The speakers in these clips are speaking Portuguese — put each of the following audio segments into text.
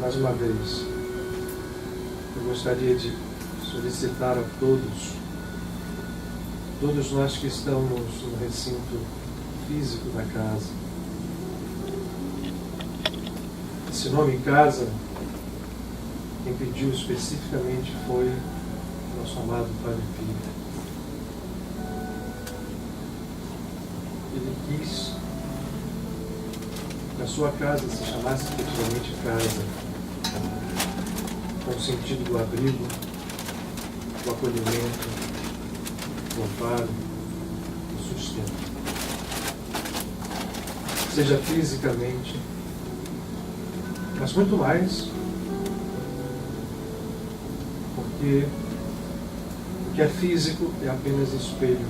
mais uma vez, eu gostaria de solicitar a todos nós que estamos no recinto físico da casa. Esse nome casa, quem pediu especificamente foi nosso amado Padre Pio. Ele quis que a sua casa se chamasse efetivamente casa, com o sentido do abrigo, do acolhimento, do amparo, do sustento. Seja fisicamente, mas muito mais, porque o que é físico é apenas espelho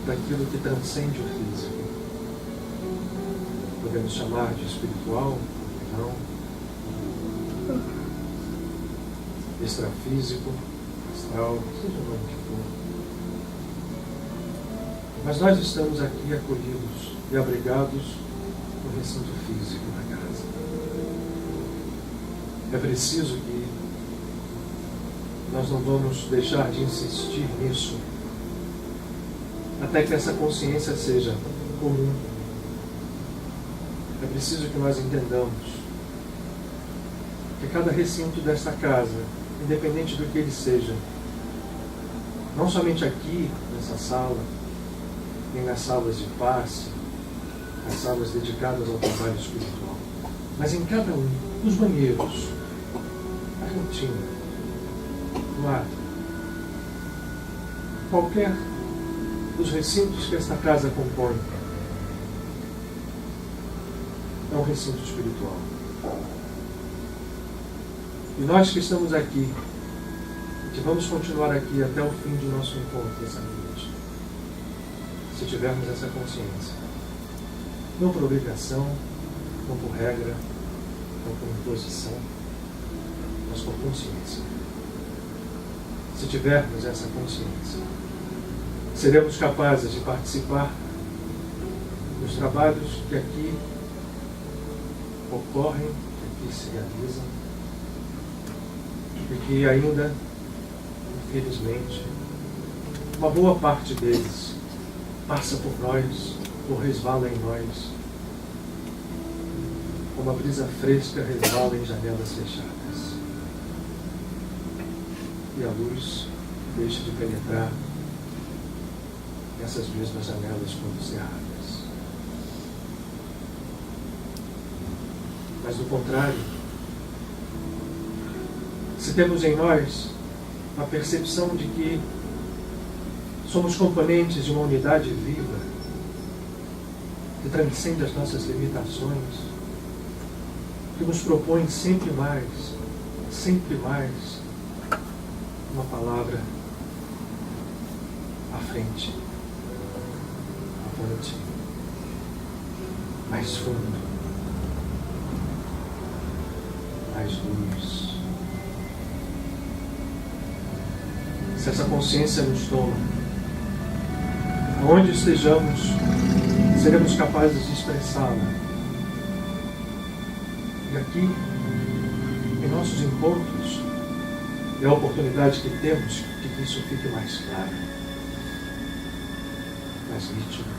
daquilo que transcende o físico. Podemos chamar de espiritual, não, extrafísico, astral, seja o nome que for. Mas nós estamos aqui acolhidos e abrigados no recinto físico da casa. É preciso que nós não vamos deixar de insistir nisso até que essa consciência seja comum. É preciso que nós entendamos que cada recinto desta casa, independente do que ele seja, não somente aqui, nessa sala, nem nas salas de passe, nas salas dedicadas ao trabalho espiritual, mas em cada um, nos banheiros, na cantina, no ato, qualquer dos recintos que esta casa compõe, é um recinto espiritual. E nós que estamos aqui, que vamos continuar aqui até o fim de nosso encontro essa noite, se tivermos essa consciência, não por obrigação, não por regra, não por imposição, mas por consciência. Se tivermos essa consciência, seremos capazes de participar dos trabalhos que aqui ocorrem, que aqui se realizam, e que ainda, infelizmente, uma boa parte deles passa por nós, ou resvala em nós, como a brisa fresca resvala em janelas fechadas. E a luz deixa de penetrar nessas mesmas janelas quando cerradas. Mas, do contrário, se temos em nós a percepção de que somos componentes de uma unidade viva que transcende as nossas limitações, que nos propõe sempre mais uma palavra à frente, à ponte, mais fundo, mais luz. Se essa consciência nos toma, aonde estejamos, seremos capazes de expressá-la. E aqui, em nossos encontros, é a oportunidade que temos de que isso fique mais claro, mais nítido.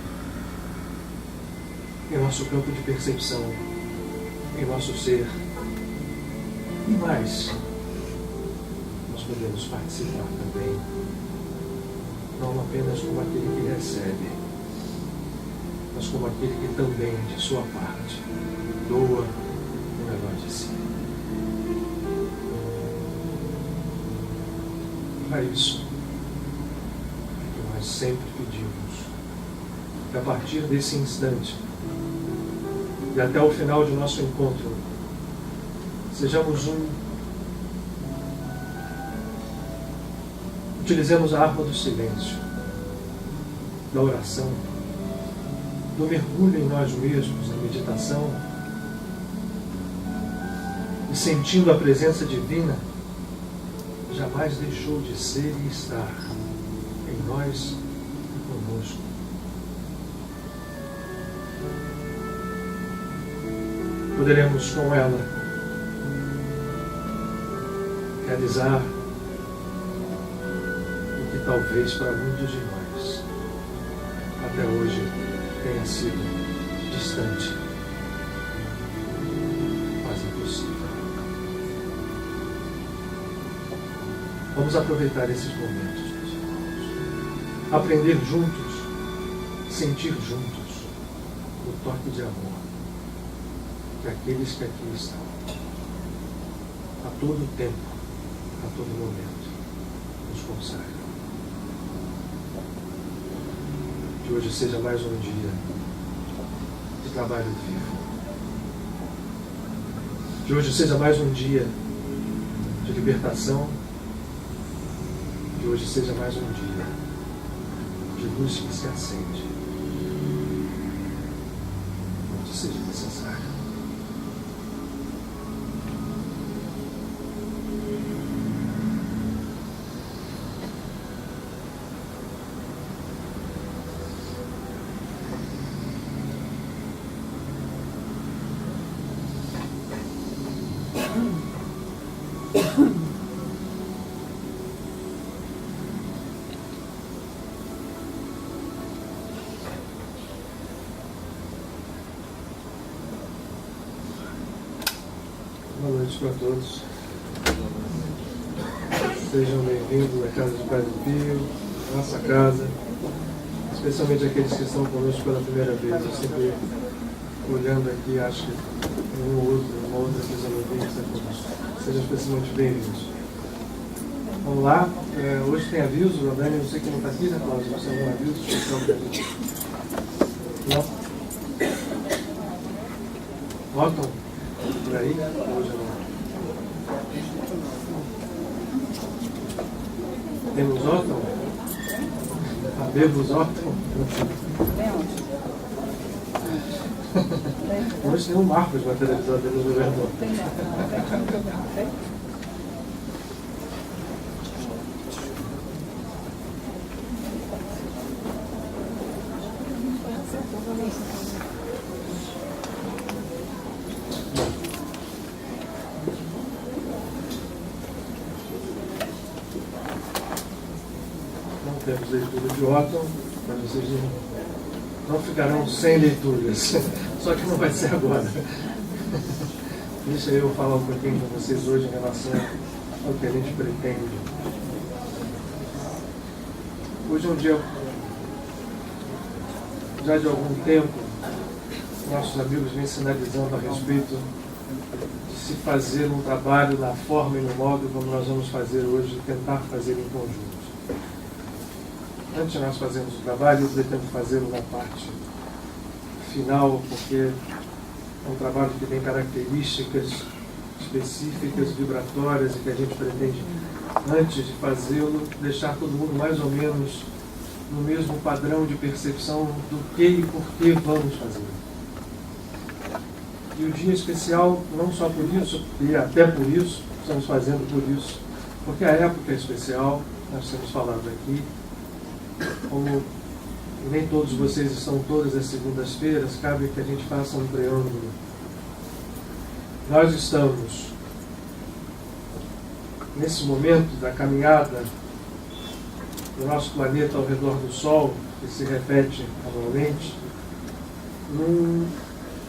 Em nosso campo de percepção, em nosso ser. E mais, nós podemos participar também, não apenas como aquele que recebe, mas como aquele que também, de sua parte, doa o melhor de si. Para isso, que nós sempre pedimos que a partir desse instante e até o final de nosso encontro, sejamos utilizemos a arma do silêncio, da oração, do mergulho em nós mesmos, na meditação, e sentindo a presença divina, jamais deixou de ser e estar em nós e conosco. Poderemos com ela realizar o que talvez para muitos de nós até hoje tenha sido distante, mas impossível. Vamos aproveitar esses momentos, meus irmãos. Aprender juntos, sentir juntos o toque de amor que aqueles que aqui estão, a todo tempo, a todo momento, nos consagram. Que hoje seja mais um dia de trabalho vivo. Que hoje seja mais um dia de libertação. Que hoje seja mais um dia de luz que se acende, onde seja necessário. Boa noite para todos. Sejam bem-vindos à Casa de Paz do Pio, nossa casa, especialmente aqueles que estão conosco pela primeira vez. Eu sempre, olhando aqui, acho que um ou outro, uma outra fisionomia que está conosco. Sejam especialmente bem-vindos. Vamos lá. Hoje tem aviso, a Dani, não sei quem não está aqui, né, Cláudio? Você tem algum aviso especial para a gente? Não? Votam por aí? Hoje não. Temos Otton? Abemos Otton? Hoje tem um Marcos na televisão dele no governo. Temos leitura de Otton, mas vocês não ficarão sem leituras. Só que não vai ser agora. Deixa eu falar um pouquinho com vocês hoje em relação ao que a gente pretende. Hoje é um dia, já de algum tempo, nossos amigos vêm sinalizando a respeito de se fazer um trabalho na forma e no modo como nós vamos fazer hoje, tentar fazer em conjunto. Antes de nós fazermos o trabalho, eu pretendo fazê-lo na parte final, porque é um trabalho que tem características específicas, vibratórias, e que a gente pretende, antes de fazê-lo, deixar todo mundo mais ou menos no mesmo padrão de percepção do que e por que vamos fazer. E o dia especial, não só por isso, e até por isso, estamos fazendo por isso, porque a época é especial, nós temos falado aqui. Como nem todos vocês estão todas as segundas-feiras, cabe que a gente faça um preâmbulo. Nós estamos, nesse momento da caminhada do nosso planeta ao redor do Sol, que se repete anualmente, num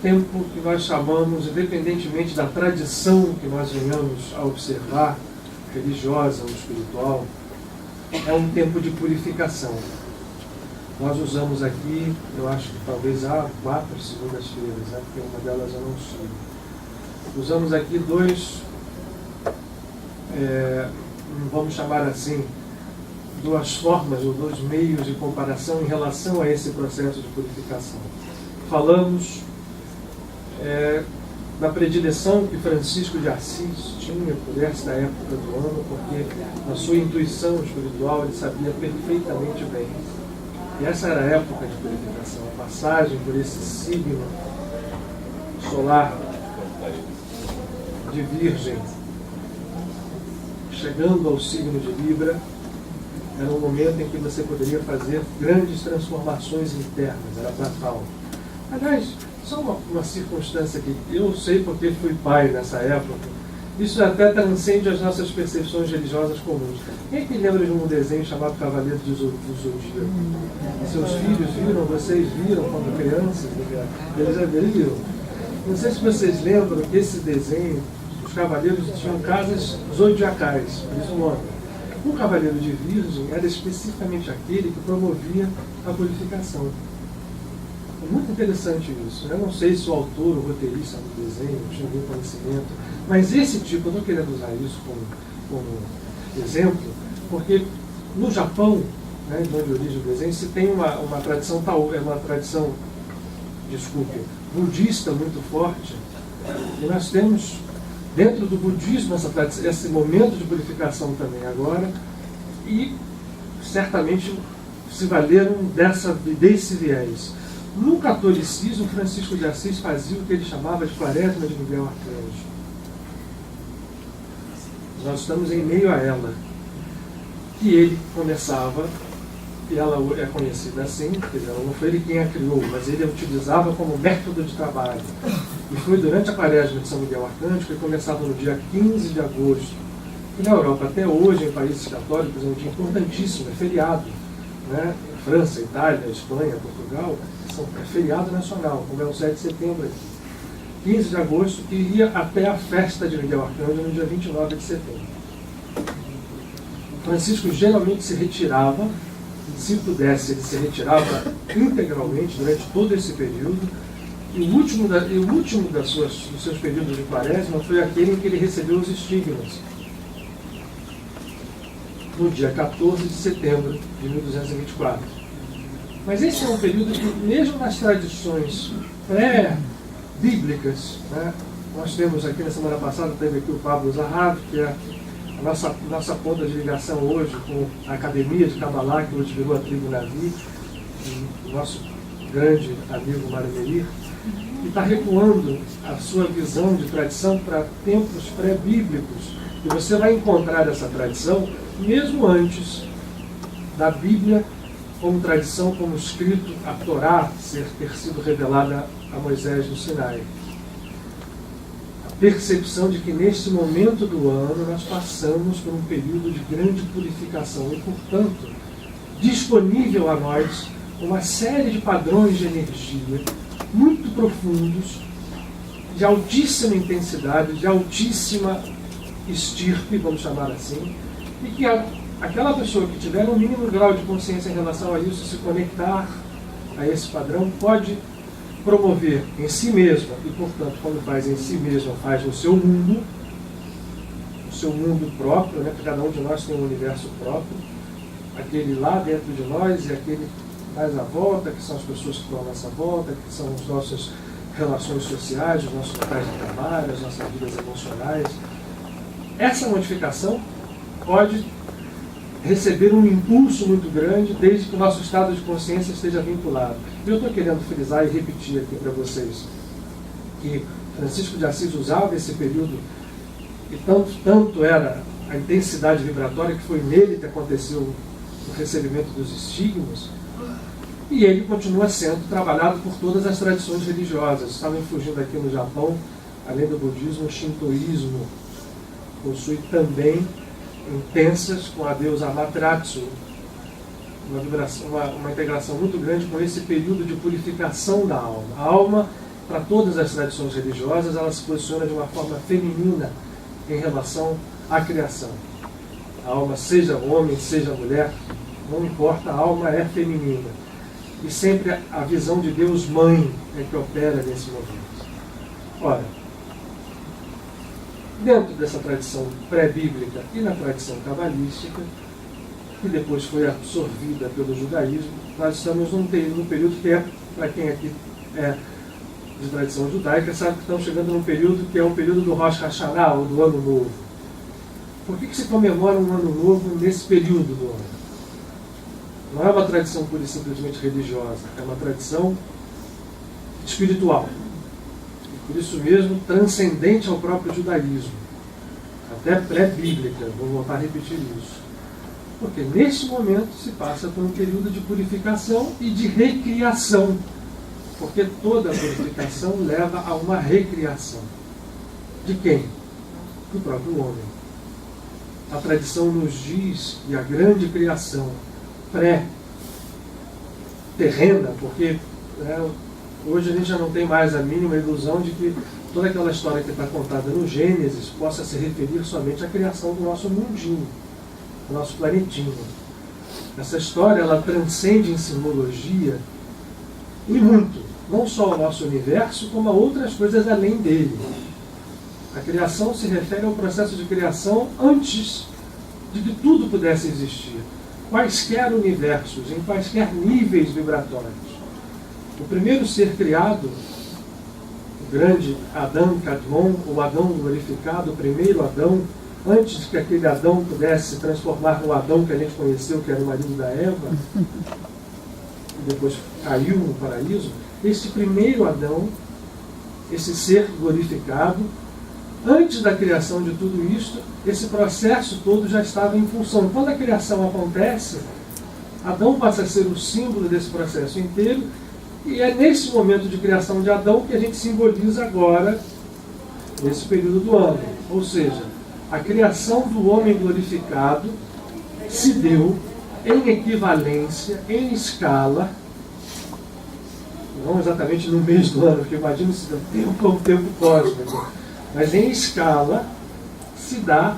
tempo que nós chamamos, independentemente da tradição que nós venhamos a observar, religiosa ou espiritual, é um tempo de purificação. Nós usamos aqui, eu acho que talvez há 4 segundas-feiras, né? Porque uma delas eu não sei. Usamos aqui vamos chamar assim, 2 formas ou 2 meios de comparação em relação a esse processo de purificação. Falamos da predileção que Francisco de Assis tinha por esta época do ano, porque na sua intuição espiritual ele sabia perfeitamente bem. E essa era a época de purificação, a passagem por esse signo solar de Virgem, chegando ao signo de Libra, era um momento em que você poderia fazer grandes transformações internas, era para tal. Aliás, só uma circunstância que eu sei porque fui pai nessa época, Isso até transcende as nossas percepções religiosas comuns. Quem é que lembra de um desenho chamado Cavaleiro do Zodíaco? Seus filhos viram, vocês viram quando crianças? Eles já viram. Não sei se vocês lembram que esse desenho, os cavaleiros tinham casas zodiacais, por isso o nome. O Cavaleiro de Virgem era especificamente aquele que promovia a purificação. É muito interessante isso. Eu não sei se o autor, o roteirista do desenho tinha algum conhecimento, mas esse tipo, eu estou querendo usar isso como exemplo, porque no Japão, né, de onde origem o desenho, se tem uma tradição budista muito forte, e nós temos dentro do budismo esse momento de purificação também agora, e certamente se valeram desse viés. No catolicismo, Francisco de Assis fazia o que ele chamava de Quaresma de Miguel Arcanjo. Nós estamos em meio a ela. Que ele começava, e ela é conhecida assim, quer dizer, não foi ele quem a criou, mas ele a utilizava como método de trabalho. E foi durante a Quaresma de São Miguel Arcanjo, que começava no dia 15 de agosto. E na Europa, até hoje, em países católicos, é um dia importantíssimo, é feriado. Né? França, Itália, Espanha, Portugal, é feriado nacional, como é o 7 de setembro aqui. 15 de agosto, que iria até a festa de Miguel Arcanjo no dia 29 de setembro. Francisco geralmente se retirava, se pudesse, ele se retirava integralmente durante todo esse período, e o último dos seus períodos de Quaresma foi aquele em que ele recebeu os estigmas, no dia 14 de setembro de 1224. Mas esse é um período que, mesmo nas tradições pré-bíblicas, né, nós temos aqui na semana passada, teve aqui o Pablo Zahav, que é a nossa ponta de ligação hoje com a Academia de Kabbalah, que hoje virou a Tribo Navi, o nosso grande amigo Mário Meir, que está recuando a sua visão de tradição para tempos pré-bíblicos. E você vai encontrar essa tradição mesmo antes da Bíblia como tradição, como escrito, a Torá ter sido revelada a Moisés no Sinai. A percepção de que neste momento do ano nós passamos por um período de grande purificação e, portanto, disponível a nós uma série de padrões de energia muito profundos, de altíssima intensidade, de altíssima estirpe, vamos chamar assim, e que aquela pessoa que tiver um mínimo grau de consciência em relação a isso, se conectar a esse padrão, pode promover em si mesma, e portanto, quando faz em si mesma, faz no seu mundo, o seu mundo próprio, né? Porque cada um de nós tem um universo próprio, aquele lá dentro de nós e aquele mais à volta, que são as pessoas que estão à nossa volta, que são as nossas relações sociais, os nossos locais de trabalho, as nossas vidas emocionais. Essa modificação pode receber um impulso muito grande desde que o nosso estado de consciência esteja vinculado. Eu estou querendo frisar e repetir aqui para vocês que Francisco de Assis usava esse período, e tanto era a intensidade vibratória que foi nele que aconteceu o recebimento dos estigmas, e ele continua sendo trabalhado por todas as tradições religiosas. Estavam fugindo aqui no Japão, além do budismo, o shintoísmo possui também intensas com a deusa Amaterasu, uma integração muito grande com esse período de purificação da alma. A alma, para todas as tradições religiosas, ela se posiciona de uma forma feminina em relação à criação. A alma, seja homem, seja mulher, não importa, a alma é feminina. E sempre a visão de Deus Mãe é que opera nesse momento. Ora, dentro dessa tradição pré-bíblica e na tradição cabalística, que depois foi absorvida pelo judaísmo, nós estamos num período que é, para quem aqui é de tradição judaica, sabe que estamos chegando num período que é um período do Rosh Hashanah, ou do Ano Novo. Por que se comemora um Ano Novo nesse período do ano? Não é uma tradição pura e simplesmente religiosa, é uma tradição espiritual. E por isso mesmo, transcendente ao próprio judaísmo. Até pré-bíblica, vou voltar a repetir isso. Porque neste momento se passa por um período de purificação e de recriação. Porque toda purificação leva a uma recriação. De quem? do próprio homem. A tradição nos diz que a grande criação pré-terrena, porque hoje a gente já não tem mais a mínima ilusão de que toda aquela história que está contada no Gênesis possa se referir somente à criação do nosso mundinho, do nosso planetinho. Essa história, ela transcende em simbologia e muito, não só ao nosso universo, como a outras coisas além dele. A criação se refere ao processo de criação antes de que tudo pudesse existir. Quaisquer universos, em quaisquer níveis vibratórios. O primeiro ser criado, o grande Adão Kadmon, o Adão glorificado, o primeiro Adão, antes de que aquele Adão pudesse se transformar no Adão que a gente conheceu, que era o marido da Eva, e depois caiu no paraíso, esse primeiro Adão, esse ser glorificado, antes da criação de tudo isto, esse processo todo já estava em função. Quando a criação acontece, Adão passa a ser o símbolo desse processo inteiro, e é nesse momento de criação de Adão que a gente simboliza agora, nesse período do ano. Ou seja, a criação do homem glorificado se deu em equivalência, em escala, não exatamente no mês do ano, porque imagina se o tempo é um tempo cósmico, mas em escala se dá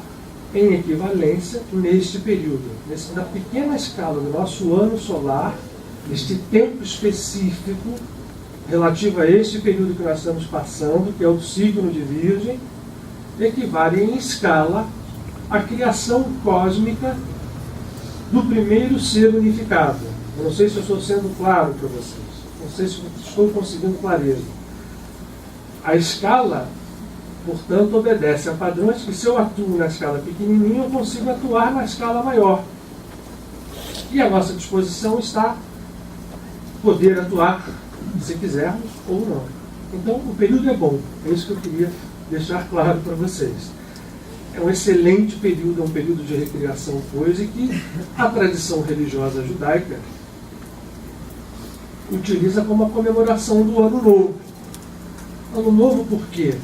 em equivalência neste período, na pequena escala do nosso ano solar, neste tempo específico relativo a este período que nós estamos passando, que é o signo de Virgem, equivale em escala à criação cósmica do primeiro ser unificado. Eu não sei se eu estou sendo claro para vocês, não sei se estou conseguindo clareza. A escala, portanto, obedece a padrões que, se eu atuo na escala pequenininha, eu consigo atuar na escala maior. E a nossa disposição está poder atuar, se quisermos ou não. Então, o período é bom. É isso que eu queria deixar claro para vocês. É um excelente período, é um período de recriação, coisa que a tradição religiosa judaica utiliza como a comemoração do Ano Novo. Ano Novo por quê?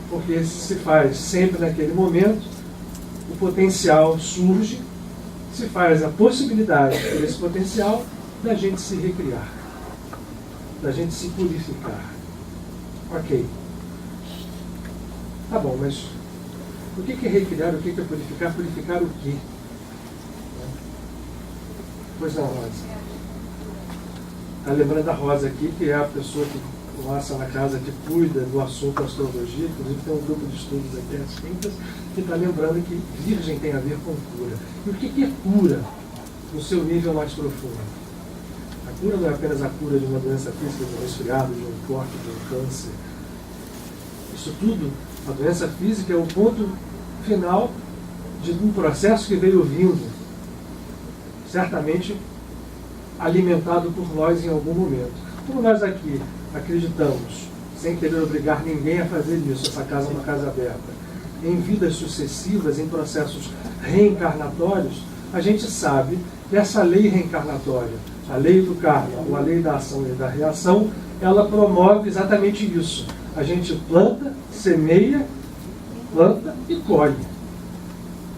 Porque se faz sempre naquele momento, o potencial surge, se faz a possibilidade desse potencial da gente se recriar, da gente se purificar. Ok. Tá bom, mas o que é recriar, o que é purificar? Purificar o quê? Pois não, Rosa. Está lembrando da Rosa aqui, que é a pessoa que nossa na casa que cuida do assunto astrologia, inclusive tem um grupo de estudos aqui às quintas, que está lembrando que Virgem tem a ver com cura. E o que é cura no seu nível mais profundo? A cura não é apenas a cura de uma doença física, de um resfriado, de um corte, de um câncer. Isso tudo, a doença física é o ponto final de um processo que veio vindo, certamente alimentado por nós em algum momento. Como nós aqui acreditamos, sem querer obrigar ninguém a fazer isso, essa casa é uma casa aberta, em vidas sucessivas, em processos reencarnatórios, a gente sabe que essa lei reencarnatória, a lei do karma, ou a lei da ação e da reação, ela promove exatamente isso. A gente planta, semeia, planta e colhe.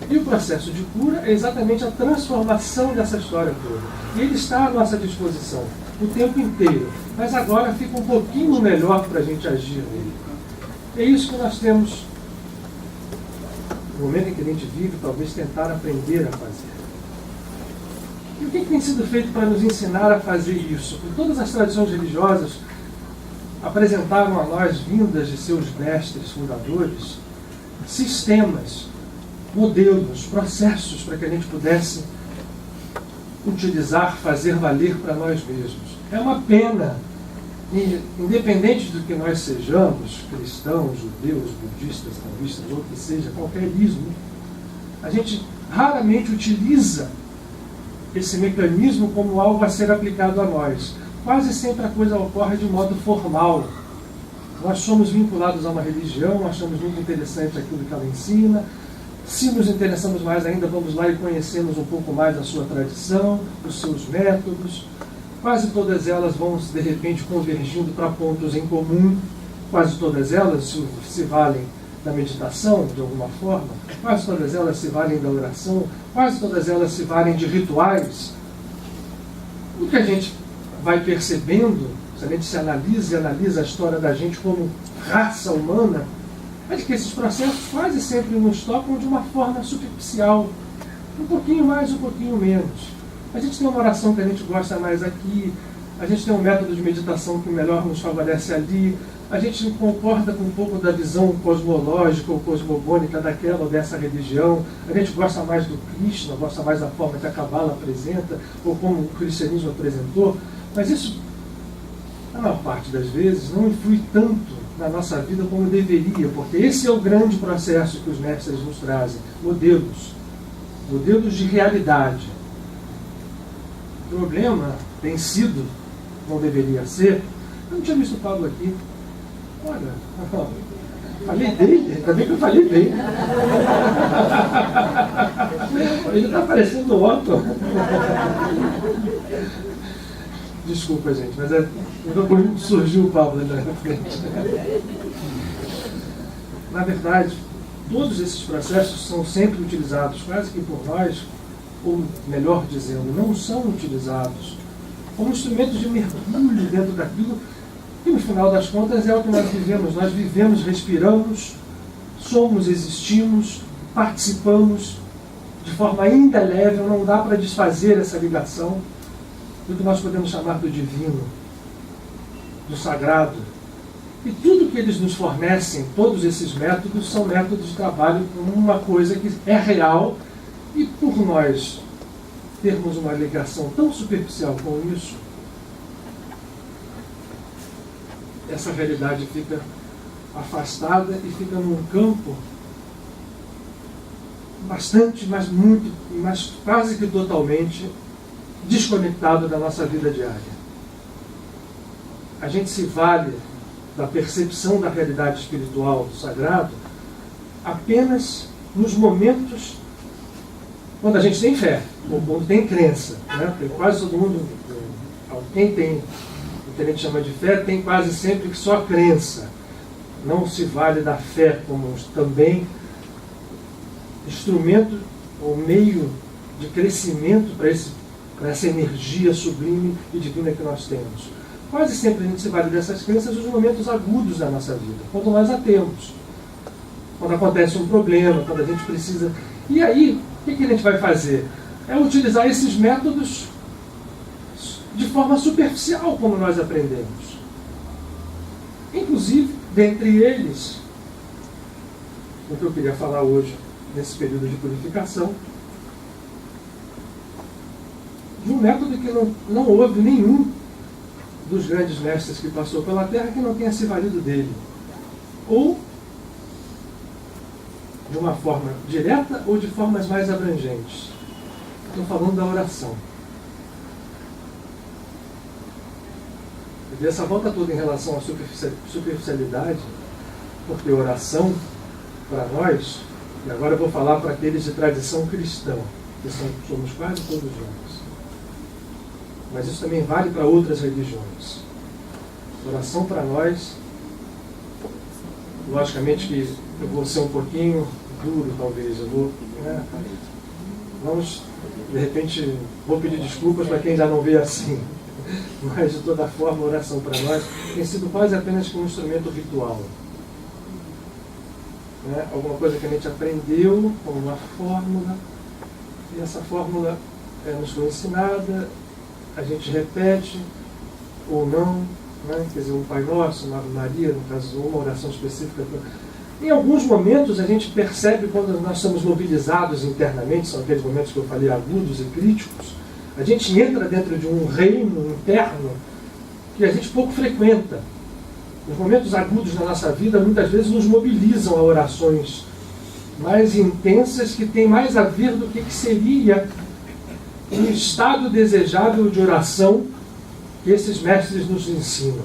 E o processo de cura é exatamente a transformação dessa história toda. E ele está à nossa disposição o tempo inteiro. Mas agora fica um pouquinho melhor para a gente agir nele. É isso que nós temos, no momento em que a gente vive, talvez tentar aprender a fazer. E o que tem sido feito para nos ensinar a fazer isso? Porque todas as tradições religiosas apresentaram a nós, vindas de seus mestres fundadores, sistemas, modelos, processos para que a gente pudesse utilizar, fazer valer para nós mesmos. É uma pena, independente do que nós sejamos, cristãos, judeus, budistas, taoístas, ou que seja, qualquer ismo, a gente raramente utiliza esse mecanismo como algo a ser aplicado a nós. Quase sempre a coisa ocorre de modo formal. Nós somos vinculados a uma religião, achamos muito interessante aquilo que ela ensina. Se nos interessamos mais ainda, vamos lá e conhecemos um pouco mais a sua tradição, os seus métodos. Quase todas elas vão, de repente, convergindo para pontos em comum. Quase todas elas se valem da meditação, de alguma forma, quase todas elas se valem da oração, quase todas elas se valem de rituais. O que a gente vai percebendo, se a gente se analisa e analisa a história da gente como raça humana, é de que esses processos quase sempre nos tocam de uma forma superficial, um pouquinho mais, um pouquinho menos. A gente tem uma oração que a gente gosta mais aqui, a gente tem um método de meditação que melhor nos favorece ali, a gente concorda com um pouco da visão cosmológica ou cosmogônica daquela ou dessa religião, a gente gosta mais do Krishna, gosta mais da forma que a Kabbalah apresenta, ou como o cristianismo apresentou, mas isso, na maior parte das vezes, não influi tanto na nossa vida como deveria, porque esse é o grande processo que os mestres nos trazem, modelos de realidade. O problema tem sido, não deveria ser, eu não tinha visto o Pablo aqui. Olha, falei dele, ainda bem que eu falei bem. Ele está parecendo o Otto. Desculpa, gente, mas surgiu o Pablo ali na frente. Na verdade, todos esses processos são sempre utilizados, quase que por nós, ou melhor dizendo, não são utilizados como instrumentos de mergulho dentro daquilo que, no final das contas, é o que nós vivemos. Nós vivemos, respiramos, somos, existimos, participamos de forma indelével, não dá para desfazer essa ligação do que nós podemos chamar do divino, do sagrado. E tudo que eles nos fornecem, todos esses métodos, são métodos de trabalho com uma coisa que é real, e por nós termos uma ligação tão superficial com isso, essa realidade fica afastada e fica num campo bastante, mas muito, mas quase que totalmente desconectado da nossa vida diária. A gente se vale da percepção da realidade espiritual, do sagrado, apenas nos momentos quando a gente tem fé, ou quando tem crença, né? Porque quase todo mundo, quem tem o que a gente chama de fé, tem quase sempre só crença. Não se vale da fé como também instrumento ou meio de crescimento para essa energia sublime e divina que nós temos. Quase sempre a gente se vale dessas crenças nos momentos agudos da nossa vida, quando nós a temos. Quando acontece um problema, quando a gente precisa... E aí, o que a gente vai fazer? É utilizar esses métodos de forma superficial, como nós aprendemos. Inclusive, dentre eles, o que eu queria falar hoje, nesse período de purificação, de um método que não houve nenhum dos grandes mestres que passou pela Terra que não tenha se valido dele. Ou de uma forma direta ou de formas mais abrangentes. Estou falando da oração. E dessa volta toda em relação à superficialidade, porque oração, para nós, e agora eu vou falar para aqueles de tradição cristã, que somos quase todos nós. Mas isso também vale para outras religiões. Oração para nós, logicamente que eu vou ser um pouquinho duro, talvez. Vamos, de repente, vou pedir desculpas para quem já não vê assim. Mas, de toda forma, a oração para nós tem sido quase apenas como um instrumento ritual. Alguma coisa que a gente aprendeu como uma fórmula, e essa fórmula nos foi ensinada, a gente repete ou não, quer dizer, um Pai Nosso, uma Ave Maria, no caso, uma oração específica. Em alguns momentos a gente percebe quando nós somos mobilizados internamente, são aqueles momentos que eu falei agudos e críticos, a gente entra dentro de um reino interno que a gente pouco frequenta. Os momentos agudos na nossa vida muitas vezes nos mobilizam a orações mais intensas que têm mais a ver do que seria um estado desejável de oração que esses mestres nos ensinam.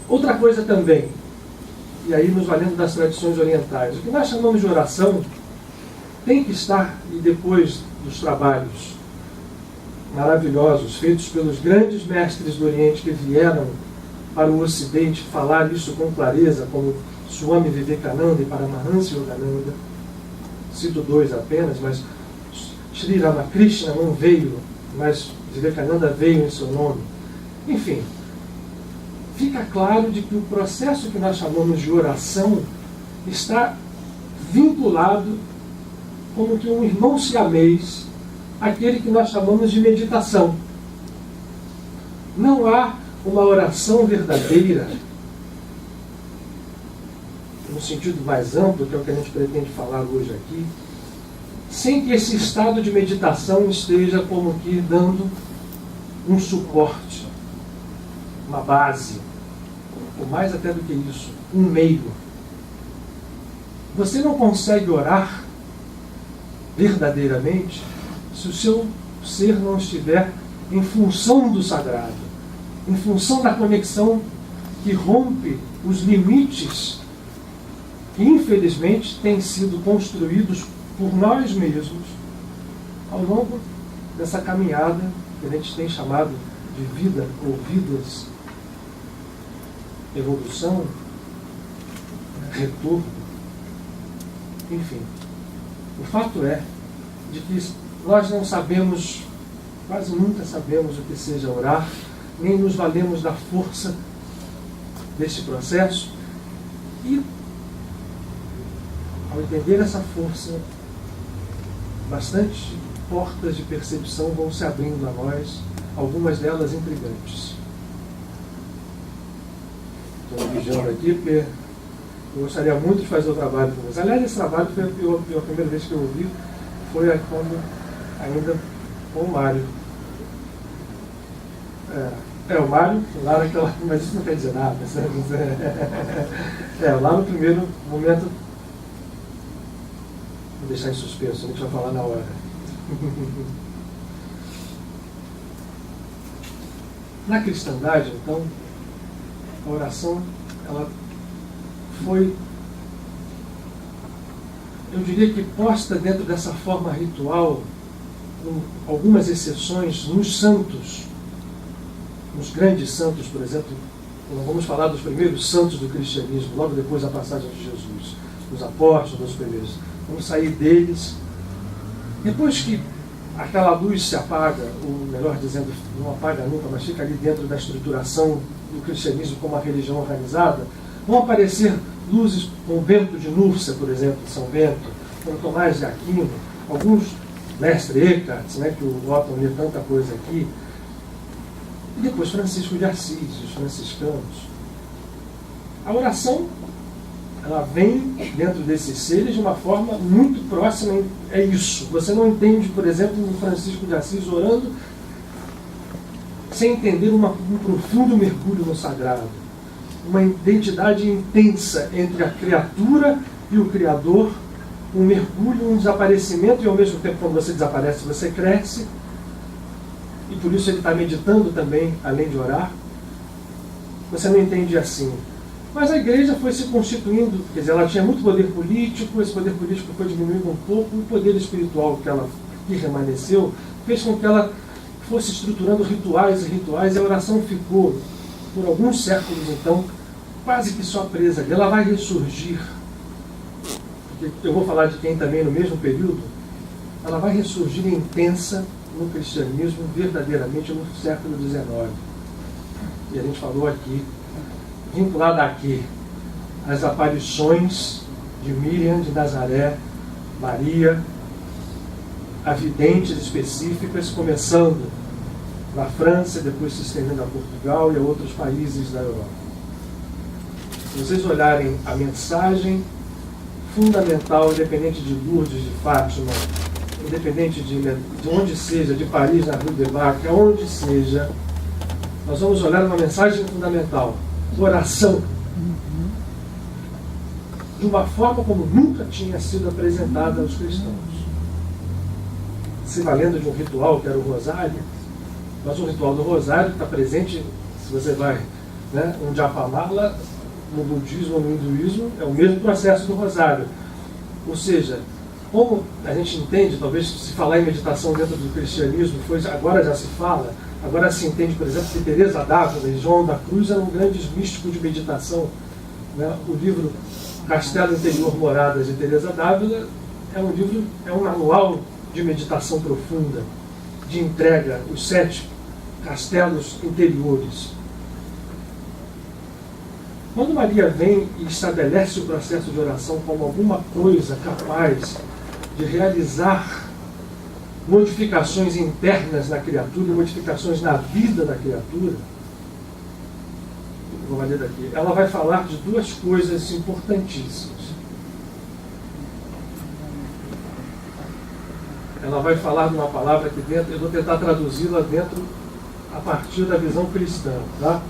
Outra coisa também, e aí nos valendo das tradições orientais, o que nós chamamos de oração tem que estar, e depois dos trabalhos maravilhosos feitos pelos grandes mestres do Oriente que vieram para o Ocidente falar isso com clareza, como Swami Vivekananda e Paramahansa Yogananda. Cito dois apenas, mas Sri Ramakrishna não veio, mas Vivekananda veio em seu nome. Enfim, fica claro de que o processo que nós chamamos de oração está vinculado como que um irmão siamês àquele que nós chamamos de meditação. Não há uma oração verdadeira, no sentido mais amplo, que é o que a gente pretende falar hoje aqui, sem que esse estado de meditação esteja como que dando um suporte, uma base, ou mais até do que isso, um meio. Você não consegue orar verdadeiramente se o seu ser não estiver em função do sagrado, em função da conexão que rompe os limites que infelizmente têm sido construídos por nós mesmos ao longo dessa caminhada que a gente tem chamado de vida ou vidas, evolução, retorno, enfim. O fato é de que nós não sabemos, quase nunca sabemos o que seja orar, nem nos valemos da força desse processo, e ao entender essa força, bastante portas de percepção vão se abrindo a nós, algumas delas intrigantes. Estou me vigiando aqui porque eu gostaria muito de fazer o trabalho com vocês. Aliás, esse trabalho foi a primeira vez que eu ouvi, foi quando ainda com o Mário. O Mário, lá naquela. Mas isso não quer dizer nada, sabe? Lá no primeiro momento. Vou deixar em suspenso, a gente vai falar na hora. Na cristandade, então, a oração, ela foi, eu diria que posta dentro dessa forma ritual, com algumas exceções, nos santos, nos grandes santos, por exemplo. Nós vamos falar dos primeiros santos do cristianismo, logo depois da passagem de Jesus, os apóstolos, os primeiros. Vamos sair deles. Depois que aquela luz se apaga, ou melhor dizendo, não apaga nunca, mas fica ali dentro da estruturação do cristianismo como uma religião organizada, vão aparecer luzes como Bento de Núrcia, por exemplo, São Bento, como Tomás de Aquino, alguns, Mestre Eckhart, que o Otton lê tanta coisa aqui, e depois Francisco de Assis, os franciscanos. A oração, ela vem dentro desses seres de uma forma muito próxima, é isso. Você não entende, por exemplo, o Francisco de Assis orando sem entender um profundo mergulho no sagrado. Uma identidade intensa entre a criatura e o Criador, um mergulho, um desaparecimento, e ao mesmo tempo, quando você desaparece, você cresce, e por isso ele está meditando também, além de orar. Você não entende assim. Mas a igreja foi se constituindo, quer dizer, ela tinha muito poder político, esse poder político foi diminuindo um pouco, o poder espiritual que remanesceu fez com que ela fosse estruturando rituais e rituais, e a oração ficou, por alguns séculos então, quase que só presa ali. Ela vai ressurgir, porque eu vou falar de quem também no mesmo período, ela vai ressurgir intensa no cristianismo verdadeiramente no século XIX. E a gente falou aqui, vinculada aqui, as aparições de Miriam de Nazaré, Maria, videntes específicas, começando na França, depois se estendendo a Portugal e a outros países da Europa. Se vocês olharem a mensagem fundamental, independente de Lourdes, de Fátima, independente de onde seja, de Paris, na Rue de Bac, onde seja, nós vamos olhar uma mensagem fundamental, oração, de uma forma como nunca tinha sido apresentada aos cristãos. Se valendo de um ritual que era o rosário, mas o ritual do rosário está presente, se você vai, um japamala, no budismo ou no hinduísmo, é o mesmo processo do rosário. Ou seja, como a gente entende, talvez se falar em meditação dentro do cristianismo, agora já se fala, Agora se entende, por exemplo, que Teresa d'Ávila e João da Cruz eram grandes místicos de meditação. Né? O livro Castelo Interior Moradas de Teresa d'Ávila é um livro, é um manual de meditação profunda, de entrega, os 7 castelos interiores. Quando Maria vem e estabelece o processo de oração como alguma coisa capaz de realizar modificações internas na criatura, modificações na vida da criatura, vou ler daqui, ela vai falar de 2 coisas importantíssimas. Ela vai falar de uma palavra aqui dentro, eu vou tentar traduzi-la dentro a partir da visão cristã, tá?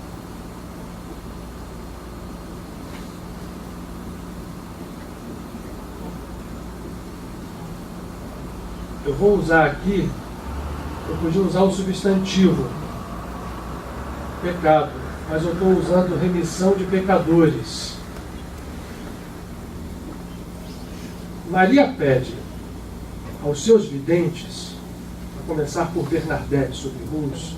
Eu vou usar aqui, eu podia usar o substantivo pecado, mas eu estou usando remissão de pecadores. Maria pede aos seus videntes, a começar por Bernadette sobre Rus,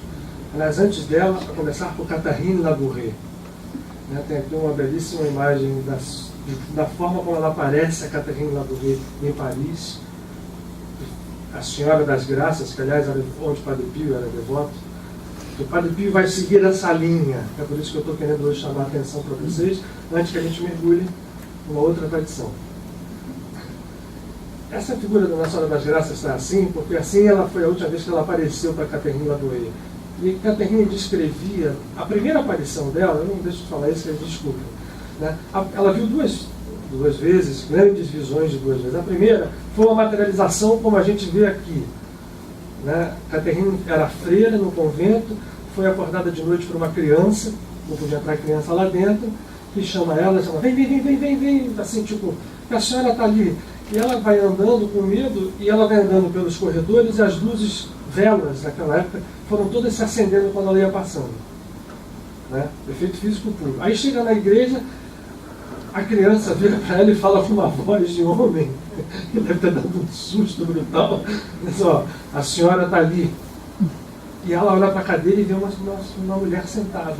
mas antes dela, a começar por Catherine Labouré. Tem aqui uma belíssima imagem da forma como ela aparece, a Catherine Labouré, em Paris. A Senhora das Graças, que aliás era onde o Padre Pio era devoto. O Padre Pio vai seguir essa linha. É por isso que eu estou querendo hoje chamar a atenção para vocês, antes que a gente mergulhe numa outra tradição. Essa figura da Nossa Senhora das Graças está assim, porque assim ela foi a última vez que ela apareceu para Catherine Labouré. E Catherine descrevia, a primeira aparição dela, eu não deixo de falar isso, desculpem, né? Ela viu duas vezes, grandes visões de 2 vezes. A primeira foi uma materialização como a gente vê aqui. Né? Catherine era freira no convento, foi acordada de noite por uma criança, não podia entrar criança lá dentro, que chama ela, vem, assim, tipo, a senhora está ali. E ela vai andando com medo, e ela vai andando pelos corredores, e as luzes, velas naquela época, foram todas se acendendo quando ela ia passando. Né? Efeito físico puro. Aí chega na igreja, a criança vira para ela e fala com uma voz de homem, que deve ter dado um susto brutal. Diz, ó, a senhora está ali. E ela olha para a cadeira e vê uma mulher sentada.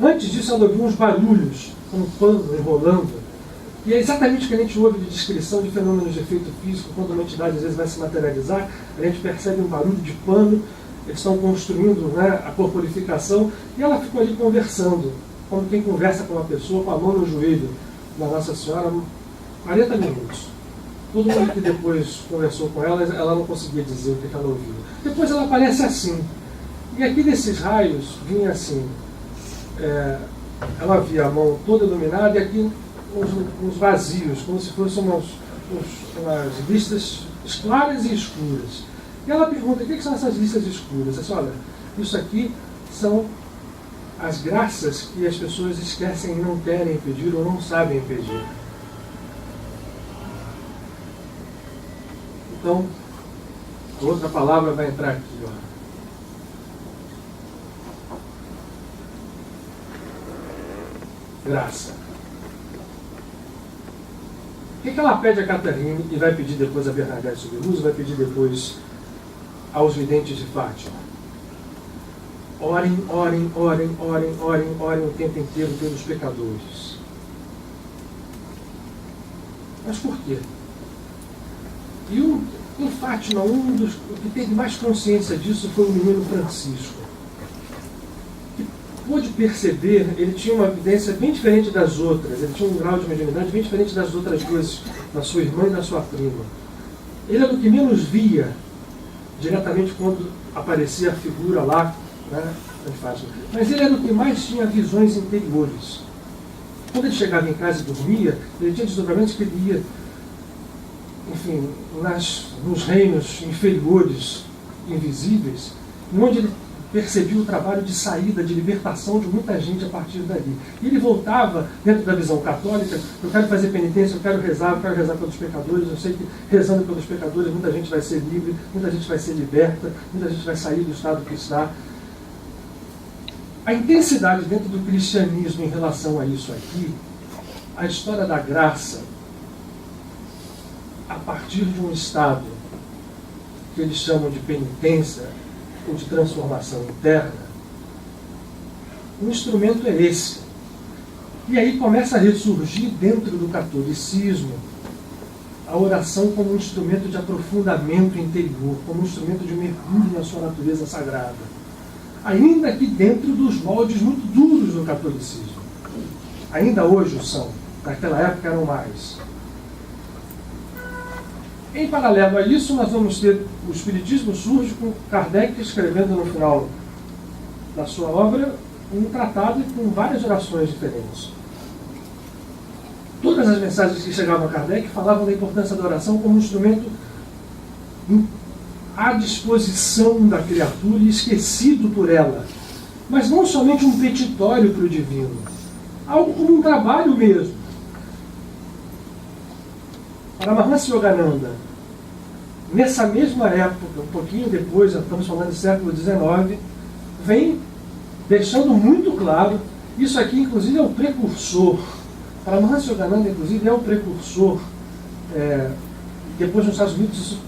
Antes disso, ela ouviu uns barulhos, com um pano enrolando. E é exatamente o que a gente ouve de descrição de fenômenos de efeito físico. Quando uma entidade às vezes vai se materializar, a gente percebe um barulho de pano, eles estão construindo, né, a corporificação, e ela ficou ali conversando, como quem conversa com uma pessoa com a mão no joelho da Nossa Senhora, 40 minutos. Todo mundo que depois conversou com ela, ela não conseguia dizer o que ela ouviu. Depois ela aparece assim. E aqui desses raios vinha assim, ela via a mão toda iluminada e aqui uns vazios, como se fossem umas listas claras e escuras. E ela pergunta, o que são essas listas escuras? Ela olha, isso aqui são as graças que as pessoas esquecem e não querem pedir ou não sabem pedir. Então, outra palavra vai entrar aqui, ó. Graça. O que ela pede a Catarina e vai pedir depois a Bernadette sobre luz, vai pedir depois aos videntes de Fátima? Orem, orem, orem, orem, orem, orem o tempo inteiro pelos pecadores. Mas por quê? E em Fátima, o que teve mais consciência disso foi o menino Francisco. Que pôde perceber, ele tinha uma evidência bem diferente das outras, ele tinha um grau de mediunidade bem diferente das outras duas, da sua irmã e da sua prima. Ele era do que menos via diretamente quando aparecia a figura lá, né, de Fátima. Mas ele era o que mais tinha visões interiores. Quando ele chegava em casa e dormia, ele tinha desdobramentos que ele ia, enfim, nos reinos inferiores, invisíveis, onde ele percebia o trabalho de saída, de libertação de muita gente a partir dali. E ele voltava, dentro da visão católica, eu quero fazer penitência, eu quero rezar pelos pecadores, eu sei que rezando pelos pecadores muita gente vai ser livre, muita gente vai ser liberta, muita gente vai sair do estado que está. A intensidade dentro do cristianismo em relação a isso aqui, a história da graça, a partir de um estado que eles chamam de penitência, ou de transformação interna, o instrumento é esse. E aí começa a ressurgir dentro do catolicismo a oração como um instrumento de aprofundamento interior, como um instrumento de mergulho na sua natureza sagrada. Ainda que dentro dos moldes muito duros do catolicismo. Ainda hoje o são, naquela época eram mais. Em paralelo a isso, nós vamos ter o Espiritismo surge com Kardec escrevendo no final da sua obra um tratado com várias orações diferentes. Todas as mensagens que chegavam a Kardec falavam da importância da oração como um instrumento à disposição da criatura e esquecido por ela. Mas não somente um petitório para o divino, algo como um trabalho mesmo. Paramahansa Yogananda, nessa mesma época, um pouquinho depois, estamos falando do século XIX, vem deixando muito claro, isso aqui inclusive é o precursor, Paramahansa Yogananda inclusive é o precursor, depois nos Estados Unidos isso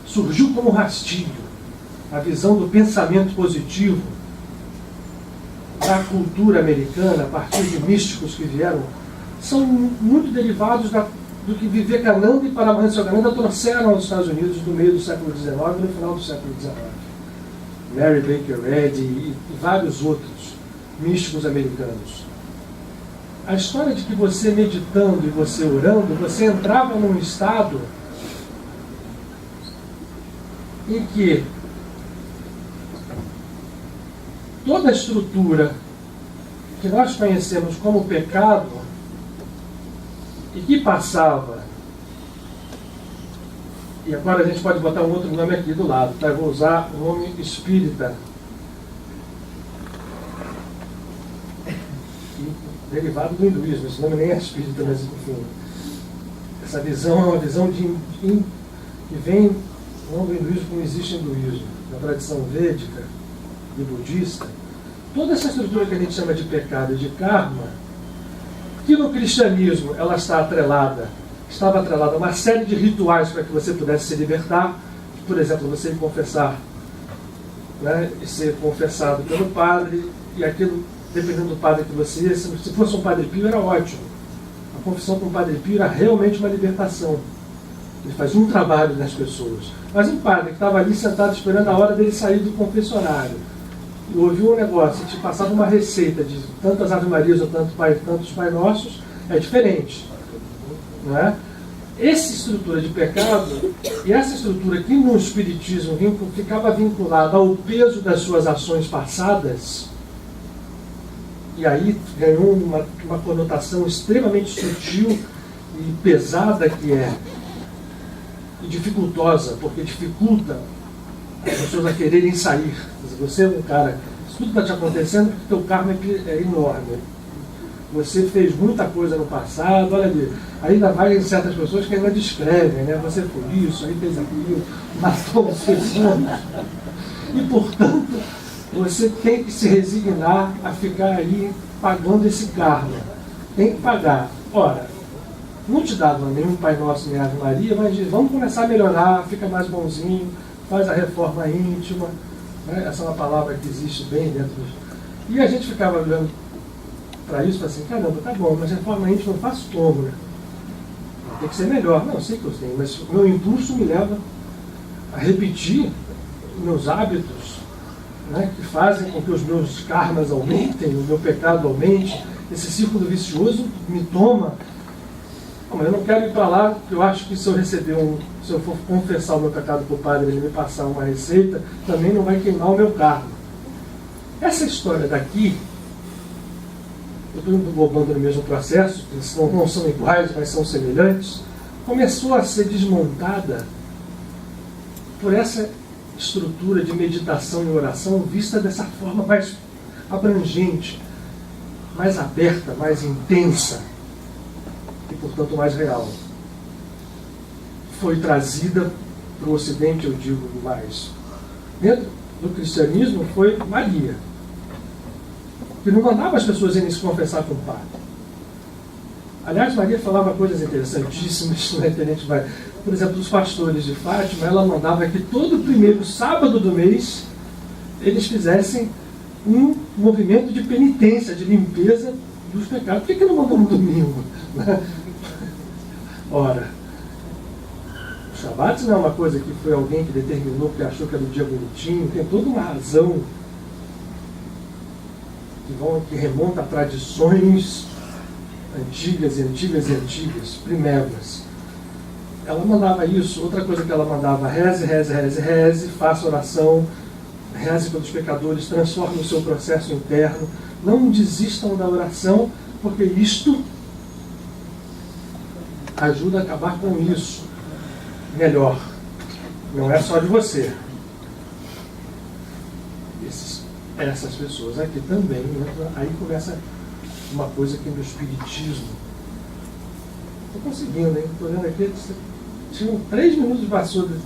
surgiu como rastilho, a visão do pensamento positivo da cultura americana, a partir de místicos que vieram, são muito derivados do que Vivekananda e Paramahansa Yogananda trouxeram aos Estados Unidos no meio do século XIX e no final do século XIX. Mary Baker Eddy e vários outros místicos americanos. A história de que você meditando e você orando, você entrava num estado em que toda a estrutura que nós conhecemos como pecado e que passava, e agora a gente pode botar um outro nome aqui do lado, tá? Eu vou usar o nome espírita, derivado do hinduísmo, esse nome nem é espírita, mas enfim, essa visão é uma visão que vem não do hinduísmo como existe hinduísmo, na tradição védica e budista. Toda essa estrutura que a gente chama de pecado e de karma, que no cristianismo ela estava atrelada a uma série de rituais para que você pudesse se libertar, por exemplo, você confessar, né, e ser confessado pelo padre, e aquilo, dependendo do padre que você ia, se fosse um padre pio era ótimo. A confissão com o padre pio era realmente uma libertação. Ele faz um trabalho nas pessoas. Mas um padre que estava ali sentado esperando a hora dele sair do confessionário, e ouviu um negócio, te passava uma receita de tantas Ave Marias ou tantos Pai Nossos, é diferente. Não é? Essa estrutura de pecado, e essa estrutura que no Espiritismo ficava vinculada ao peso das suas ações passadas, e aí ganhou uma conotação extremamente sutil e pesada que é, e dificultosa, porque dificulta as pessoas a quererem sair. Você é um cara, se tudo está te acontecendo, porque o teu karma é enorme. Você fez muita coisa no passado, olha ali. Ainda vai em certas pessoas que ainda descrevem, né? Você foi isso, aí fez aquilo, matou pessoas. E, portanto, você tem que se resignar a ficar aí pagando esse karma. Tem que pagar. Ora, não te dava nenhum Pai Nosso nem Ave Maria, mas diz, vamos começar a melhorar, fica mais bonzinho, faz a reforma íntima, né? Essa é uma palavra que existe bem dentro dos... E a gente ficava olhando para isso e falava assim, caramba, tá bom, mas reforma íntima eu faço como, né? Tem que ser melhor. Não, eu sei que eu tenho, mas o meu impulso me leva a repetir meus hábitos, né, que fazem com que os meus karmas aumentem, o meu pecado aumente, esse círculo vicioso me toma. Não, mas eu não quero ir para lá, porque eu acho que se eu for confessar o meu pecado para o padre, ele me passar uma receita, também não vai queimar o meu karma. Essa história daqui, eu estou englobando no mesmo processo, que não são iguais, mas são semelhantes, começou a ser desmontada por essa estrutura de meditação e oração vista dessa forma mais abrangente, mais aberta, mais intensa e, portanto, mais real. Foi trazida para o Ocidente, eu digo mais. Dentro do cristianismo foi Maria, que não mandava as pessoas irem se confessar com o padre. Aliás, Maria falava coisas interessantíssimas, né, que a gente vai... Por exemplo, os pastores de Fátima, ela mandava que todo primeiro sábado do mês eles fizessem um movimento de penitência, de limpeza dos pecados. Por que não mandou no domingo? Ora, o Shabat não é uma coisa que foi alguém que determinou porque achou que era um dia bonitinho, tem toda uma razão que remonta a tradições antigas, primeiras. Ela mandava isso. Outra coisa que ela mandava: reze, faça oração, reze pelos pecadores, transforme o seu processo interno, não desistam da oração, porque isto ajuda a acabar com isso. Melhor, não é só de você. Essas pessoas aqui também, aí começa uma coisa que no Espiritismo, estou conseguindo, hein? Estou vendo aqui, tinham 3 minutos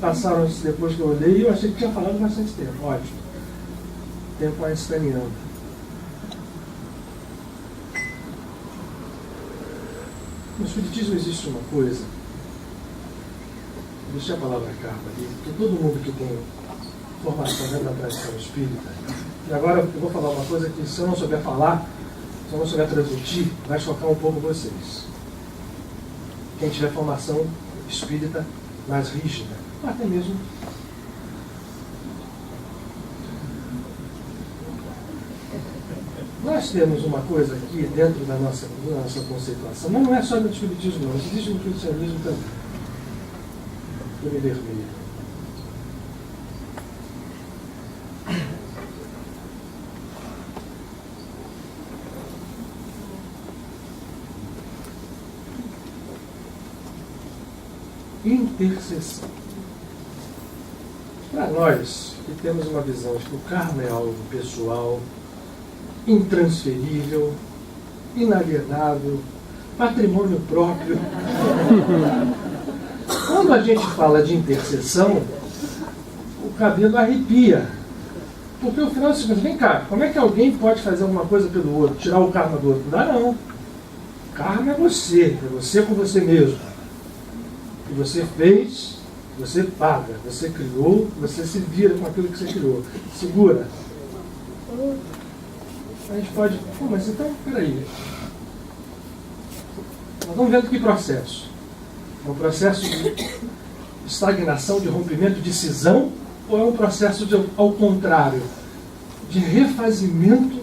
passaram depois que eu olhei e eu achei que tinha falado bastante tempo. Ótimo. O tempo ainda está caminhando. No Espiritismo existe uma coisa, deixa a palavra carta ali, porque todo mundo que tem formação dentro da tradição espírita, e agora eu vou falar uma coisa que, se eu não souber falar, se eu não souber transmitir, vai chocar um pouco vocês. Quem tiver formação espírita mais rígida, até mesmo nós temos uma coisa aqui dentro da nossa conceituação, mas não é só no espiritismo não, existe no cristianismo também. Filme vermelho. Intercessão. Para nós que temos uma visão de que o karma é algo pessoal, intransferível, inalienável, patrimônio próprio. Quando a gente fala de intercessão, o cabelo arrepia. Porque o final é vem cá, como é que alguém pode fazer alguma coisa pelo outro, tirar o karma do outro? Não dá não. Karma é você com você mesmo. Que você fez, você paga, você criou, você se vira com aquilo que você criou. Segura. A gente pode... mas então, peraí. Nós estamos vendo que processo? É um processo de estagnação, de rompimento, de cisão, ou é um processo, ao contrário, de refazimento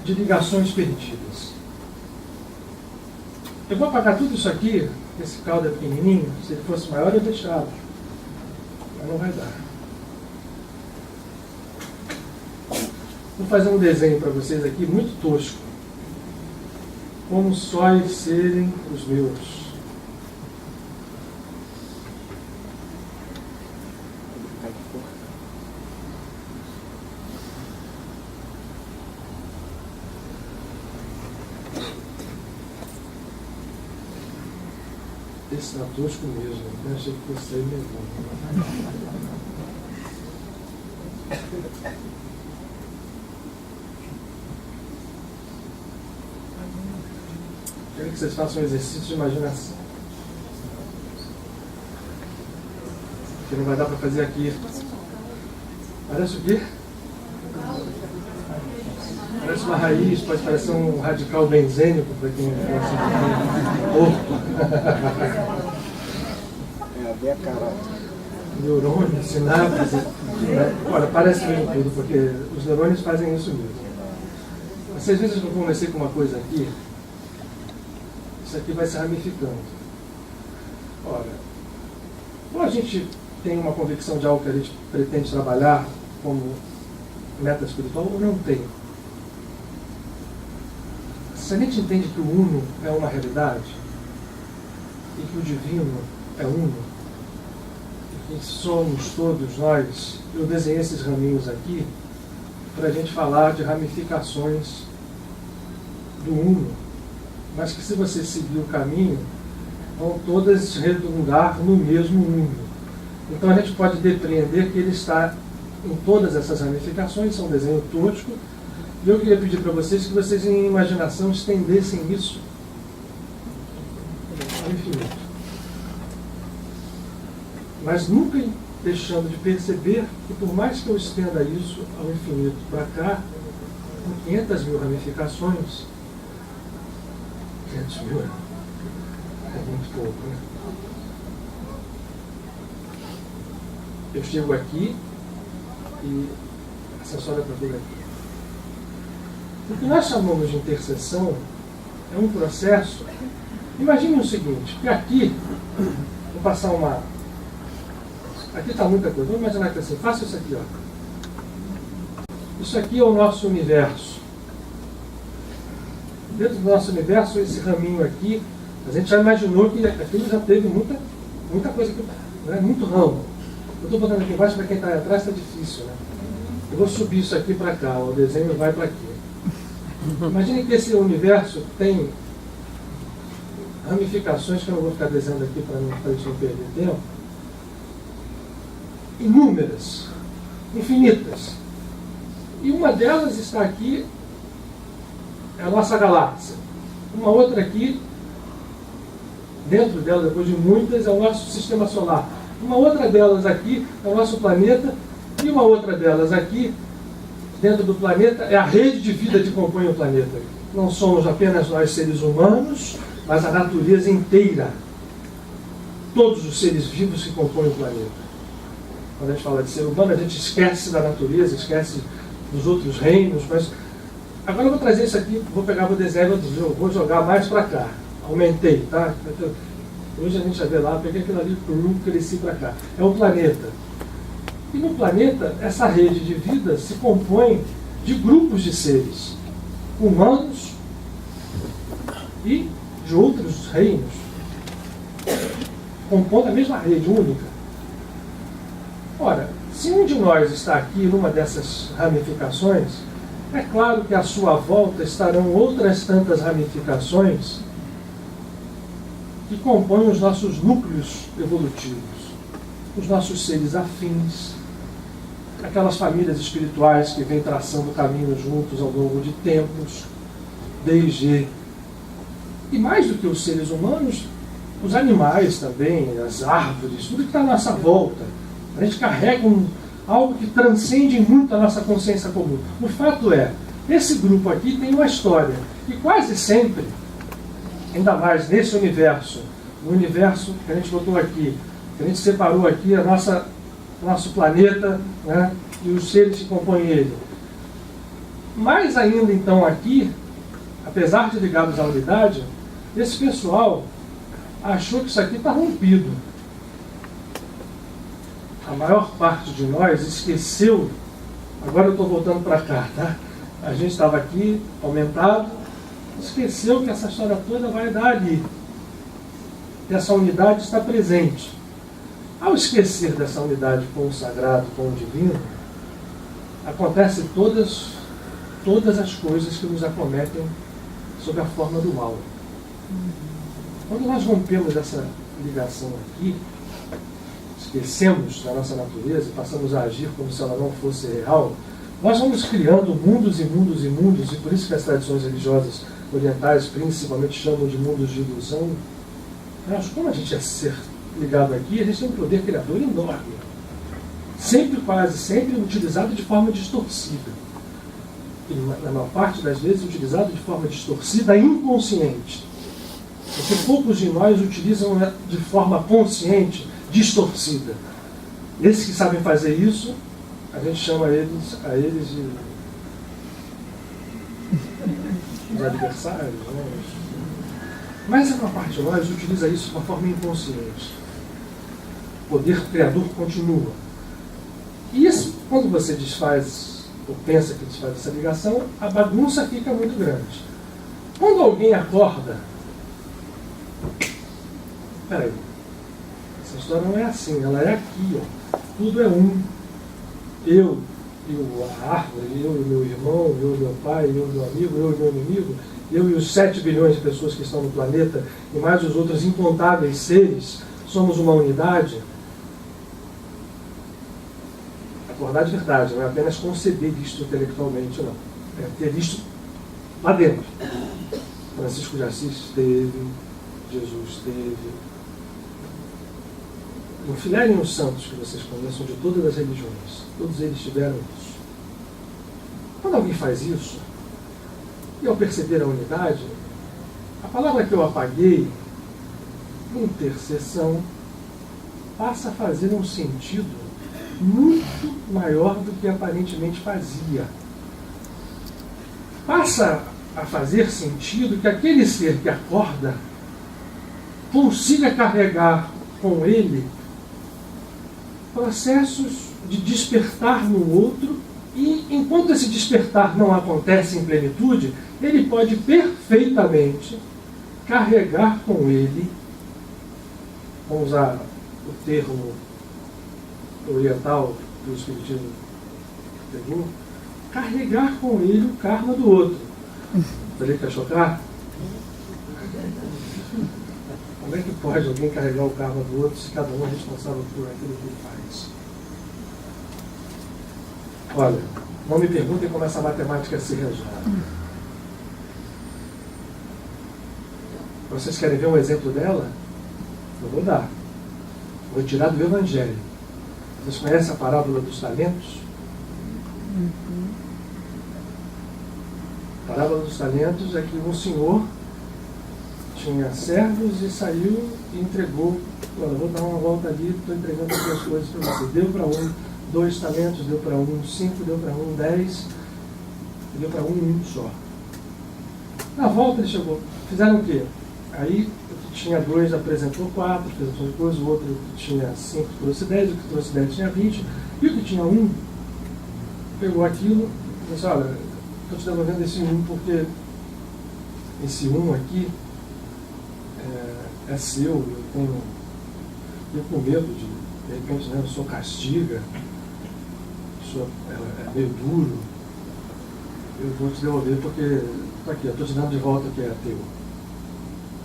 de ligações perdidas? Eu vou apagar tudo isso aqui, esse caldo é pequenininho, se ele fosse maior eu deixava, mas não vai dar. Vou fazer um desenho para vocês aqui, muito tosco. Como sóis serem os meus. Esse tá tosco mesmo, eu achei que fosse aí mesmo. Quero que vocês façam um exercício de imaginação. Que não vai dar para fazer aqui. Parece o quê? Parece uma raiz, pode parecer um radical benzênico para quem não É, bem a cara. Neurônios, sinapses, olha, parece mesmo tudo, porque os neurônios fazem isso mesmo. Mas às vezes eu comecei com uma coisa aqui, isso aqui vai se ramificando. Ora, ou a gente tem uma convicção de algo que a gente pretende trabalhar como meta espiritual, ou não tem. Se a gente entende que o uno é uma realidade, e que o divino é uno, e que somos todos nós, eu desenhei esses raminhos aqui para a gente falar de ramificações do uno, mas que se você seguir o caminho, vão todas redundar no mesmo uno. Então a gente pode depreender que ele está em todas essas ramificações, é um desenho tosco. E eu queria pedir para vocês que vocês, em imaginação, estendessem isso ao infinito. Mas nunca deixando de perceber que, por mais que eu estenda isso ao infinito para cá, com 500 mil ramificações, 500 mil é muito pouco, né? Eu chego aqui e essa história está toda aqui. O que nós chamamos de intercessão é um processo. Imagine o seguinte, que aqui, vou passar uma. Aqui está muita coisa, vamos imaginar que assim, faça isso aqui, ó. Isso aqui é o nosso universo. Dentro do nosso universo, esse raminho aqui, a gente já imaginou que aquilo já teve muita coisa aqui, né? Muito ramo. Eu estou botando aqui embaixo, para quem está aí atrás está difícil, né? Eu vou subir isso aqui para cá, o desenho vai para aqui. Imagine que esse universo tem ramificações, que eu não vou ficar desenhando aqui para a gente não perder tempo, inúmeras, infinitas. E uma delas está aqui, é a nossa galáxia. Uma outra aqui, dentro dela, depois de muitas, é o nosso sistema solar. Uma outra delas aqui é o nosso planeta, e uma outra delas aqui, dentro do planeta, é a rede de vida que compõe o planeta. Não somos apenas nós seres humanos, mas a natureza inteira. Todos os seres vivos que compõem o planeta. Quando a gente fala de ser humano, a gente esquece da natureza, esquece dos outros reinos, mas agora eu vou trazer isso aqui, vou pegar o desenho e vou jogar mais para cá. Aumentei, tá? Hoje a gente já vê lá, peguei aquilo ali, cresci para cá. É o planeta. E no planeta, essa rede de vida se compõe de grupos de seres humanos e de outros reinos, compondo a mesma rede única. Ora, se um de nós está aqui numa dessas ramificações, é claro que à sua volta estarão outras tantas ramificações que compõem os nossos núcleos evolutivos, os nossos seres afins, aquelas famílias espirituais que vêm traçando caminhos juntos ao longo de tempos, desde... E mais do que os seres humanos, os animais também, as árvores, tudo que está à nossa volta. A gente carrega algo que transcende muito a nossa consciência comum. O fato é, esse grupo aqui tem uma história, e quase sempre, ainda mais nesse universo, o universo que a gente botou aqui, que a gente separou aqui, nosso planeta, né, e os seres que compõem ele. Mais ainda então aqui, apesar de ligados à unidade, esse pessoal achou que isso aqui está rompido. A maior parte de nós esqueceu, agora eu estou voltando para cá, tá? A gente estava aqui, aumentado, esqueceu que essa história toda vai dar ali. Que essa unidade está presente. Ao esquecer dessa unidade com o sagrado, com o divino, acontecem todas as coisas que nos acometem sob a forma do mal. Quando nós rompemos essa ligação aqui, esquecemos da nossa natureza e passamos a agir como se ela não fosse real, nós vamos criando mundos e mundos e mundos, e por isso que as tradições religiosas orientais principalmente chamam de mundos de ilusão. Mas como a gente é ser ligado aqui, a gente tem um poder criador enorme, quase sempre utilizado de forma distorcida. E na maior parte das vezes utilizado de forma distorcida e inconsciente. Porque poucos de nós utilizam de forma consciente, distorcida. Esses que sabem fazer isso, a gente chama eles de adversários, né? Mas a maior parte de nós utiliza isso de uma forma inconsciente. O poder criador continua. E isso, quando você desfaz, ou pensa que desfaz essa ligação, a bagunça fica muito grande. Quando alguém acorda, peraí, essa história não é assim, ela é aqui, ó. Tudo é um. Eu e a árvore, eu e meu irmão, eu e meu pai, eu e meu amigo, eu e meu inimigo, eu e os 7 bilhões de pessoas que estão no planeta, e mais os outros incontáveis seres, somos uma unidade. Acordar de verdade, não é apenas conceber isto intelectualmente, não. É ter isto lá dentro. Francisco de Assis teve, Jesus teve. Enfilerem os santos que vocês conheçam de todas as religiões. Todos eles tiveram isso. Quando alguém faz isso, e ao perceber a unidade, a palavra que eu apaguei, intercessão, passa a fazer um sentido muito maior do que aparentemente fazia. Passa a fazer sentido que aquele ser que acorda consiga carregar com ele processos de despertar no outro, e enquanto esse despertar não acontece em plenitude, ele pode perfeitamente carregar com ele, vamos usar o termo oriental que o Espiritismo pegou, carregar com ele o karma do outro. Falei que ia chocar? Como é que pode alguém carregar o karma do outro se cada um é responsável por aquilo que ele faz? Olha, não me perguntem como essa matemática se resolve. Vocês querem ver um exemplo dela? Eu vou dar. Vou tirar do Evangelho. Vocês conhecem a parábola dos talentos? A parábola dos talentos é que um senhor tinha servos e saiu e entregou. Olha, vou dar uma volta ali, estou entregando aqui as coisas para você. Deu para um 2 talentos, deu para um 5, deu para um 10, deu para um só. Na volta ele chegou. Fizeram o quê? Aí o que tinha 2 apresentou 4, fez outra coisa, o outro que tinha 5 trouxe 10, o que trouxe 10 tinha 20, e o que tinha 1 pegou aquilo e disse, olha, estou te devolvendo esse 1 porque esse 1 aqui é seu, eu com medo de repente, né, eu sou castiga, é meio duro, eu vou te devolver porque está aqui, eu estou te dando de volta o que é teu.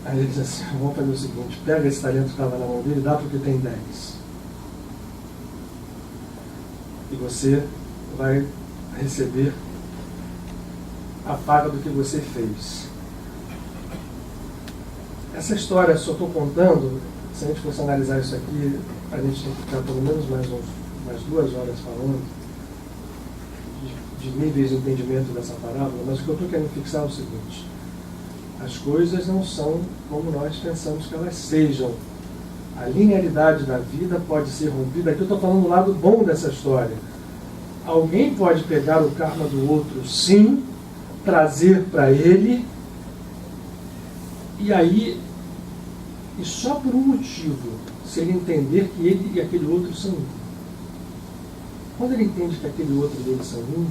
Aí ele diz assim, vamos fazer o seguinte, pega esse talento que estava na mão dele e dá porque tem 10. E você vai receber a paga do que você fez. Essa história, só estou contando, se a gente fosse analisar isso aqui, a gente tem que ficar pelo menos mais 2 horas falando de níveis de entendimento dessa parábola, mas o que eu estou querendo fixar é o seguinte: as coisas não são como nós pensamos que elas sejam. A linearidade da vida pode ser rompida. Aqui eu estou falando do lado bom dessa história. Alguém pode pegar o karma do outro, sim, trazer para ele, e aí, e só por um motivo, se ele entender que ele e aquele outro são um. Quando ele entende que aquele outro dele são um,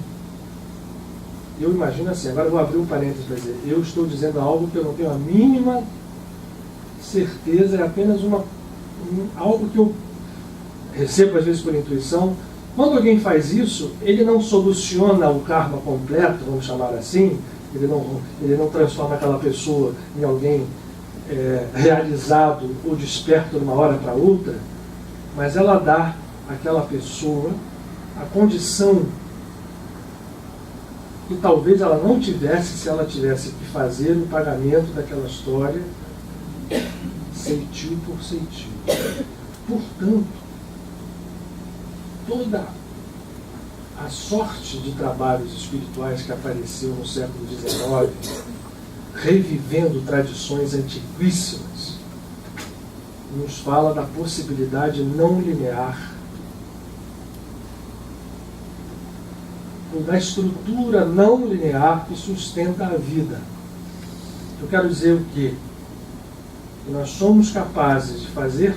eu imagino assim, agora eu vou abrir um parênteses para dizer, eu estou dizendo algo que eu não tenho a mínima certeza, é apenas algo que eu recebo às vezes por intuição. Quando alguém faz isso, ele não soluciona o karma completo, vamos chamar assim, ele não transforma aquela pessoa em alguém realizado ou desperto de uma hora para outra, mas ela dá àquela pessoa a condição que talvez ela não tivesse se ela tivesse que fazer o pagamento daquela história ceitil por ceitil. Portanto, toda a sorte de trabalhos espirituais que apareceu no século XIX, revivendo tradições antiquíssimas, nos fala da possibilidade não linear, ou da estrutura não linear que sustenta a vida. Eu quero dizer o quê? Que nós somos capazes de fazer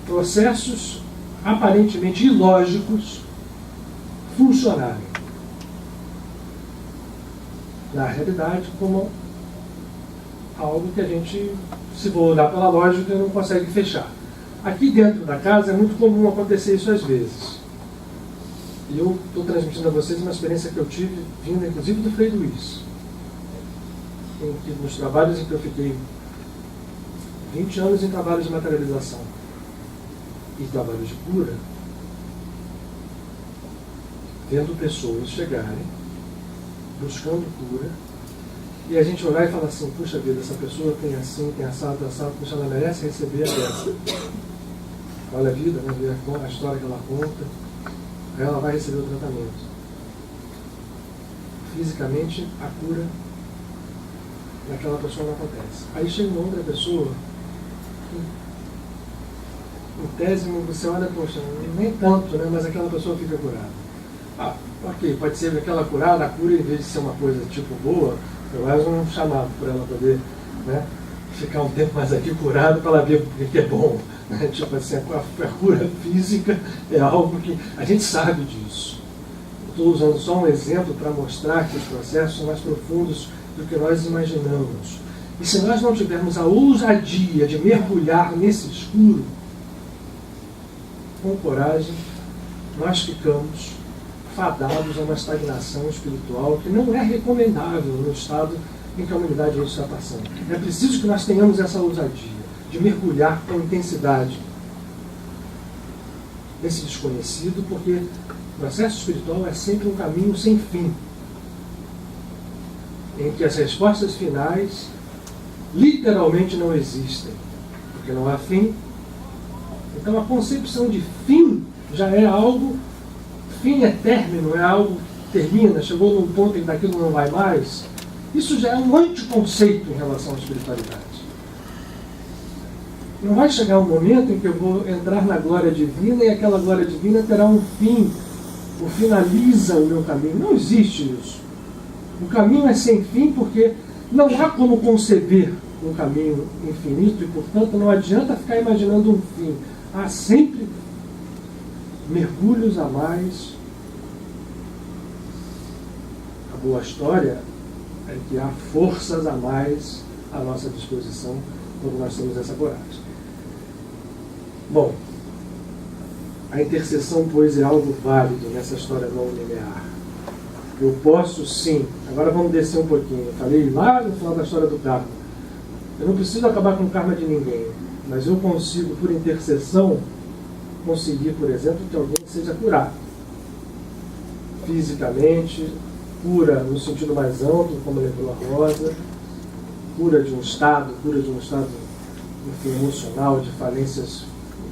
processos aparentemente ilógicos funcionarem na realidade como algo que a gente, se for olhar pela lógica, não consegue fechar. Aqui dentro da casa é muito comum acontecer isso às vezes. E eu estou transmitindo a vocês uma experiência que eu tive, vinda inclusive do Frei Luiz, em que nos trabalhos em que eu fiquei 20 anos em trabalhos de materialização e trabalhos de cura, vendo pessoas chegarem buscando cura e a gente olhar e falar assim, puxa vida, essa pessoa tem assim, tem assado, puxa, ela merece receber a dessa. Olha a vida, né? Ver a história que ela conta, aí ela vai receber o tratamento. Fisicamente, a cura naquela pessoa não acontece. Aí chega uma outra pessoa, em tese, você olha, poxa, nem tanto, né? Mas aquela pessoa fica curada. Ah, ok, pode ser aquela curada, a cura, em vez de ser uma coisa tipo boa, eu mais um chamado para ela poder, né, ficar um tempo mais aqui curado para ela ver o que é bom. Né? Tipo assim, a cura física é algo que a gente sabe disso. Estou usando só um exemplo para mostrar que os processos são mais profundos do que nós imaginamos. E se nós não tivermos a ousadia de mergulhar nesse escuro, com coragem, nós ficamos fadados a uma estagnação espiritual que não é recomendável no estado em que a humanidade está passando. É preciso que nós tenhamos essa ousadia de mergulhar com intensidade nesse desconhecido, porque o processo espiritual é sempre um caminho sem fim, em que as respostas finais literalmente não existem, porque não há fim. Então a concepção de fim já é algo, fim é término, é algo que termina, chegou num ponto em que daquilo não vai mais. Isso já é um anticonceito em relação à espiritualidade. Não vai chegar um momento em que eu vou entrar na glória divina e aquela glória divina terá um fim, ou finaliza o meu caminho. Não existe isso. O caminho é sem fim porque não há como conceber um caminho infinito e, portanto, não adianta ficar imaginando um fim. Há sempre mergulhos a mais. A boa história é que há forças a mais à nossa disposição quando nós temos essa coragem. Bom, a intercessão, pois, é algo válido nessa história não linear. Eu posso sim. Agora vamos descer um pouquinho. Eu falei lá no final da história do karma. Eu não preciso acabar com o karma de ninguém, mas eu consigo, por intercessão, conseguir, por exemplo, que alguém seja curado. Fisicamente, cura no sentido mais amplo, como lembrou a Rosa, cura de um estado, enfim, emocional, de falências,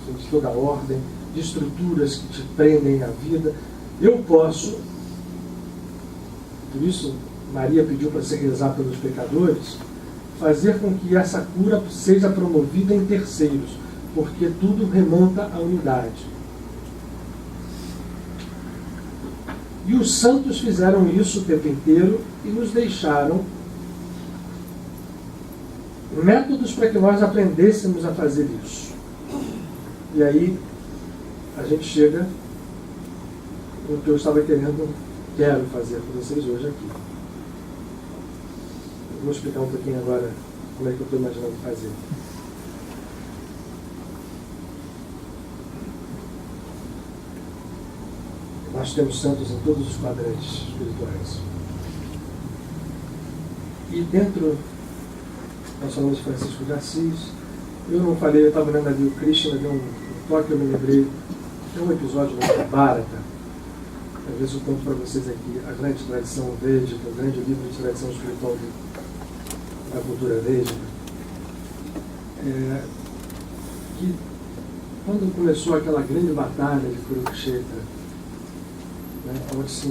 enfim, de toda a ordem, de estruturas que te prendem à vida. Eu posso, por isso Maria pediu para se rezar pelos pecadores, fazer com que essa cura seja promovida em terceiros, porque tudo remonta à unidade. E os santos fizeram isso o tempo inteiro e nos deixaram métodos para que nós aprendêssemos a fazer isso. E aí a gente chega no que eu estava quero fazer com vocês hoje aqui. Eu vou explicar um pouquinho agora como é que eu estou imaginando fazer. Nós temos santos em todos os quadrantes espirituais. E dentro, nós falamos de Francisco de Assis. Eu não falei, eu estava olhando ali o Krishna, deu um toque, eu me lembrei. Tem um episódio no Bharata, às vezes eu conto para vocês aqui, a grande tradição védica, o grande livro de tradição espiritual da cultura védica. Que quando começou aquela grande batalha de Kurukshetra, né, onde se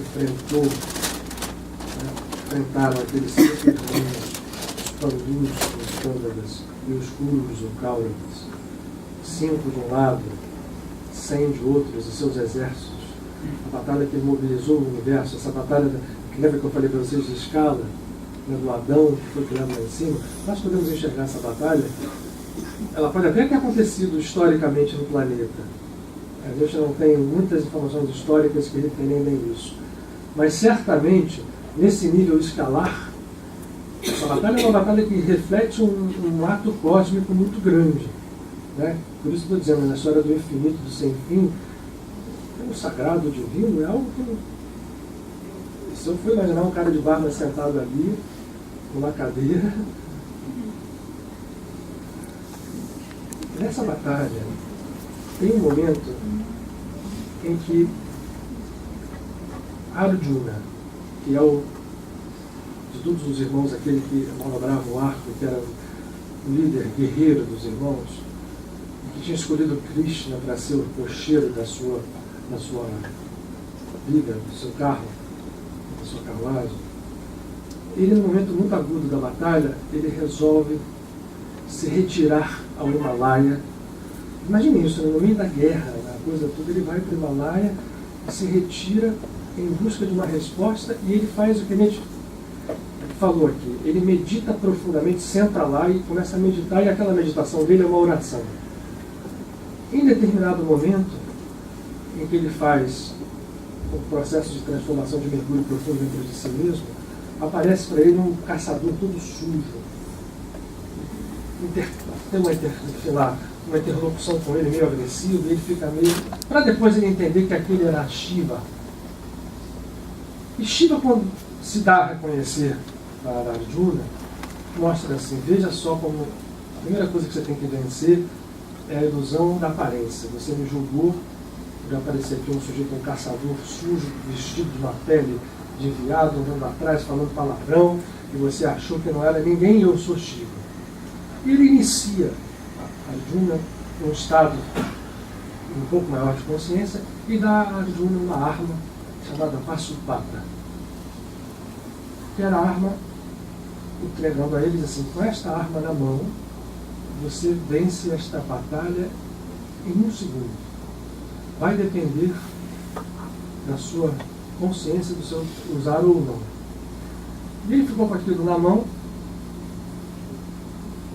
enfrentaram aqueles 5 irmãos, os Pandus, os Pandavas, e os Kurus, ou Kauravas, 5 de um lado, 100 de outros, e seus exércitos. A batalha que mobilizou o universo, essa batalha, que lembra que eu falei para vocês de escala, né, do Adão, que foi criado lá em cima. Nós podemos enxergar essa batalha, ela pode até ter acontecido historicamente no planeta. A gente não tem muitas informações históricas que referendem isso. Mas certamente, nesse nível escalar, essa batalha é uma batalha que reflete um ato cósmico muito grande. Né? Por isso estou dizendo, na história do infinito, do sem fim, o sagrado divino é algo que... Se eu for imaginar um cara de barba sentado ali, numa cadeira, nessa batalha, tem um momento em que Arjuna, que é o de todos os irmãos, aquele que manobrava o arco, que era o líder guerreiro dos irmãos, que tinha escolhido Krishna para ser o cocheiro da sua vida, do seu carro, da sua carruagem. Ele, no momento muito agudo da batalha, ele resolve se retirar ao Himalaia. Imagine isso, no meio da guerra, na coisa toda, ele vai para o Himalaia e se retira em busca de uma resposta, e ele faz o que a gente falou aqui. Ele medita profundamente, senta lá e começa a meditar, e aquela meditação dele é uma oração. Em determinado momento, em que ele faz o processo de transformação, de mergulho profundo dentro de si mesmo, aparece para ele um caçador todo sujo. Tem uma interlocução com ele meio agressivo, e ele fica meio... para depois ele entender que aquele era Shiva. E Shiva, quando se dá a reconhecer para Arjuna, mostra assim: veja só como a primeira coisa que você tem que vencer é a ilusão da aparência. Você me julgou, vai aparecer aqui um sujeito, um caçador sujo, vestido de uma pele de viado, andando atrás, falando palavrão, e você achou que não era ninguém, e eu sou Shiva. E ele inicia a Arjuna num estado um pouco maior de consciência e dá a Arjuna uma arma chamada Pasupata, que era a arma, entregando a eles assim: com esta arma na mão, você vence esta batalha em 1 segundo. Vai depender da sua consciência, do seu usar ou não. E ele ficou com aquilo na mão,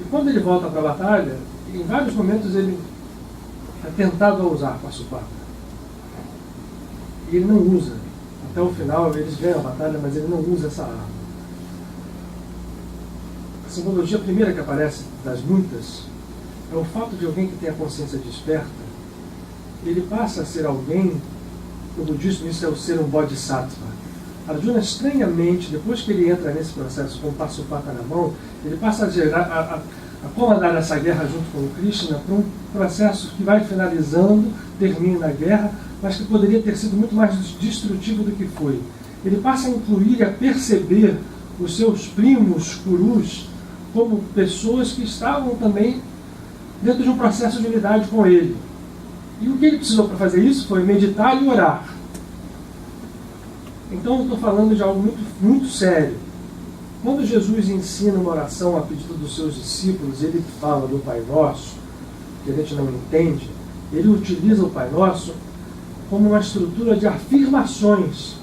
e quando ele volta para a batalha, em vários momentos ele é tentado a usar Pasupata. E ele não usa. Até o final eles ganham a batalha, mas ele não usa essa arma. A simbologia primeira que aparece das muitas é o fato de alguém que tem a consciência desperta, ele passa a ser alguém, no budismo isso é o ser um bodhisattva. Arjuna, estranhamente, depois que ele entra nesse processo com o Pasupata na mão, ele passa a comandar essa guerra junto com o Krishna para um processo que vai finalizando, termina a guerra, mas que poderia ter sido muito mais destrutivo do que foi. Ele passa a incluir e a perceber os seus primos Kurus como pessoas que estavam também dentro de um processo de unidade com ele. E o que ele precisou para fazer isso foi meditar e orar. Então eu estou falando de algo muito, muito sério. Quando Jesus ensina uma oração a pedido dos seus discípulos, ele fala do Pai Nosso, que a gente não entende, ele utiliza o Pai Nosso como uma estrutura de afirmações.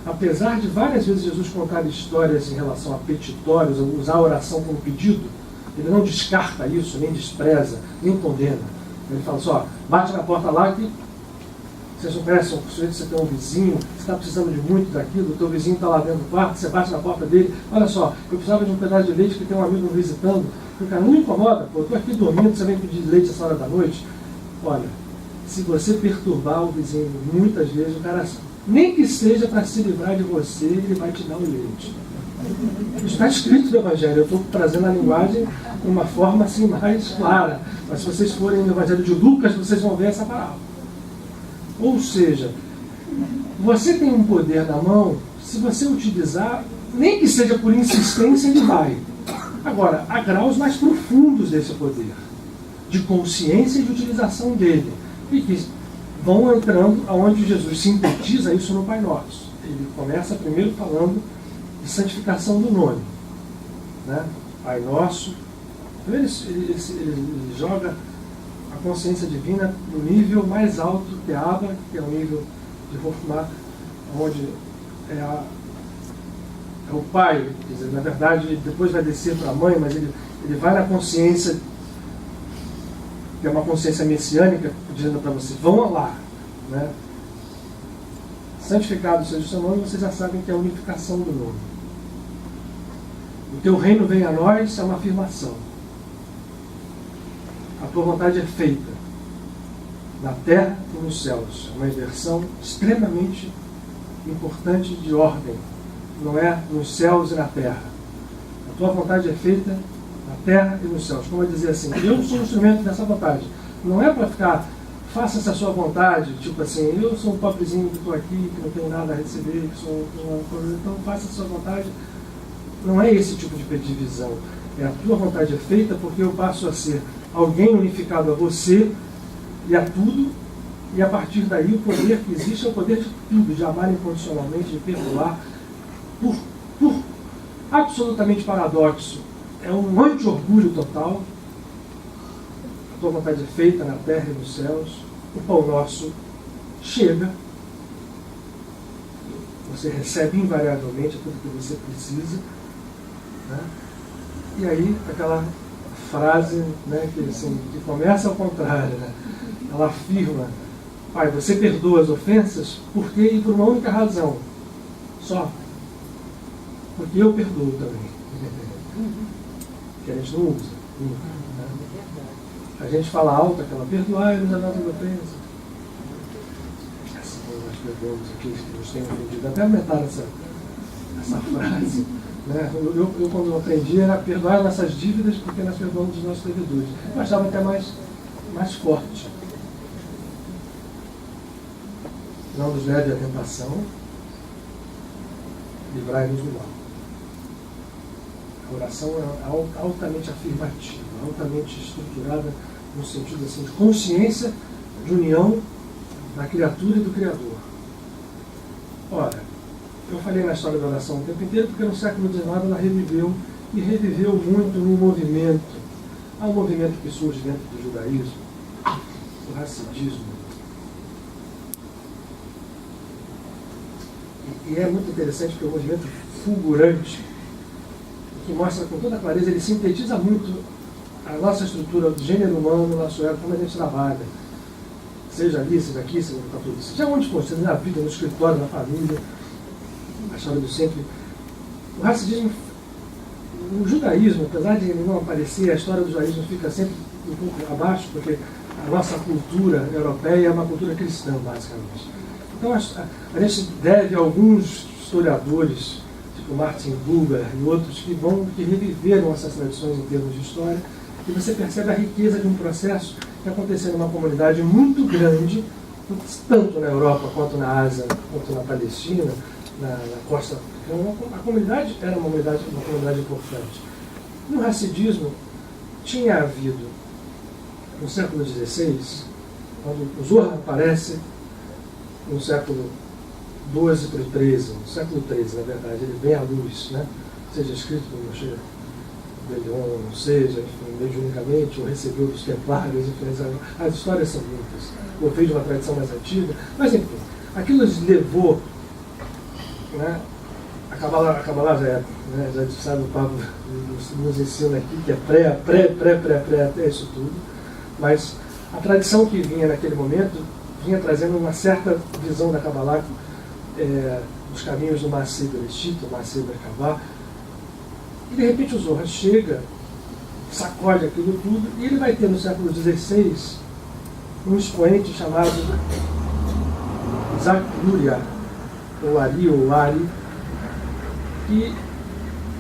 Apesar de várias vezes Jesus contar histórias em relação a petitórios, usar a oração como pedido, ele não descarta isso, nem despreza, nem condena. Ele fala só: bate na porta lá que vocês não conhecem um sujeito, você tem um vizinho, você está precisando de muito daquilo, o teu vizinho está lá dentro do quarto, você bate na porta dele: olha só, eu precisava de um pedaço de leite que tem um amigo me visitando. O cara: não me incomoda, pô, eu estou aqui dormindo, você vem pedir leite essa hora da noite. Olha, se você perturbar o vizinho muitas vezes, o cara, nem que seja para se livrar de você, ele vai te dar o leite. Isso está escrito no Evangelho. Eu estou trazendo a linguagem de uma forma assim mais clara. Mas se vocês forem no Evangelho de Lucas, vocês vão ver essa palavra. Ou seja, você tem um poder na mão, se você utilizar, nem que seja por insistência, ele vai. Agora, há graus mais profundos desse poder, de consciência e de utilização dele, e que vão entrando aonde Jesus sintetiza isso no Pai Nosso. Ele começa primeiro falando de santificação do nome, né? Pai Nosso. Então ele joga a consciência divina no nível mais alto que a Abba, que é o nível de Rokhmah, onde é o pai. Quer dizer, na verdade, ele depois vai descer para a mãe, mas ele vai na consciência, que é uma consciência messiânica, dizendo para vocês: vão lá, né? Santificado seja o seu nome, vocês já sabem que é a unificação do nome. O teu reino vem a nós é uma afirmação. A tua vontade é feita na terra e nos céus. É uma inversão extremamente importante de ordem. Não é nos céus e na terra. A tua vontade é feita na terra e nos céus. Como eu dizer assim: eu sou o instrumento dessa vontade. Não é para ficar: faça-se a sua vontade, tipo assim, eu sou um pobrezinho que estou aqui, que não tenho nada a receber, que sou uma coisa, então faça a sua vontade, Não é esse tipo de divisão. É a tua vontade é feita porque eu passo a ser alguém unificado a você e a tudo, e a partir daí o poder que existe é o poder de tudo, de amar incondicionalmente, de perdoar, por absolutamente paradoxo. É um anti-orgulho total. A tua vontade é feita na terra e nos céus. O pão nosso chega. Você recebe invariavelmente tudo que você precisa. Né? E aí, aquela frase, né, que começa ao contrário. Né? Ela afirma: Pai, você perdoa as ofensas por quê? E por uma única razão. Só. Porque eu perdoo também. Que a gente não usa. Né? A gente fala alto aquela: perdoai-nos as nossas ofensas. Assim, nós perdoamos aqueles que nos têm ofendido. Até aumentaram essa frase. Né? Eu, quando aprendi, era perdoar nossas dívidas porque nós perdoamos os nossos devedores. Eu achava até mais forte. Não nos leve à tentação, livrai-nos do mal. A oração é altamente afirmativa, altamente estruturada no sentido assim, de consciência de união da criatura e do Criador. Ora, eu falei na história da oração o tempo inteiro porque no século XIX ela reviveu, e reviveu muito num movimento. Há um movimento que surge dentro do judaísmo, o hasidismo. E é muito interessante porque é um movimento fulgurante, que mostra com toda clareza, ele sintetiza muito a nossa estrutura do gênero humano, nosso ego, como a gente trabalha. Seja ali, seja aqui, seja no capítulo, seja onde for, seja na vida, no escritório, na família, a história do sempre. O hasidismo, o judaísmo, apesar de ele não aparecer, a história do judaísmo fica sempre um pouco abaixo, porque a nossa cultura europeia é uma cultura cristã, basicamente. Então a gente deve a alguns historiadores, tipo Martin Buber e outros, que reviveram essas tradições em termos de história, e você percebe a riqueza de um processo que aconteceu numa comunidade muito grande, tanto na Europa quanto na Ásia, quanto na Palestina, na costa africana. A comunidade era uma comunidade importante. No hasidismo, tinha havido, no século XVI, quando o Zohar aparece, no século XII para o XIII, no século XIII, na verdade, ele vem à luz, né? Seja escrito por Moshe Belion, seja, enfim, mediunicamente, ou recebeu dos templários, enfim, as histórias são muitas, ou veio de uma tradição mais antiga, mas enfim, aquilo levou, né? A Kabbalah já é, né? Já sabe, o Pablo nos ensina aqui que é pré, até isso tudo, mas a tradição que vinha naquele momento vinha trazendo uma certa visão da Kabbalah, dos caminhos do Maaseh Bereshit, do Maaseh Merkavah, e de repente o Zohar chega, sacode aquilo tudo, e ele vai ter no século XVI um expoente chamado Isaac Luria, ou Ari, que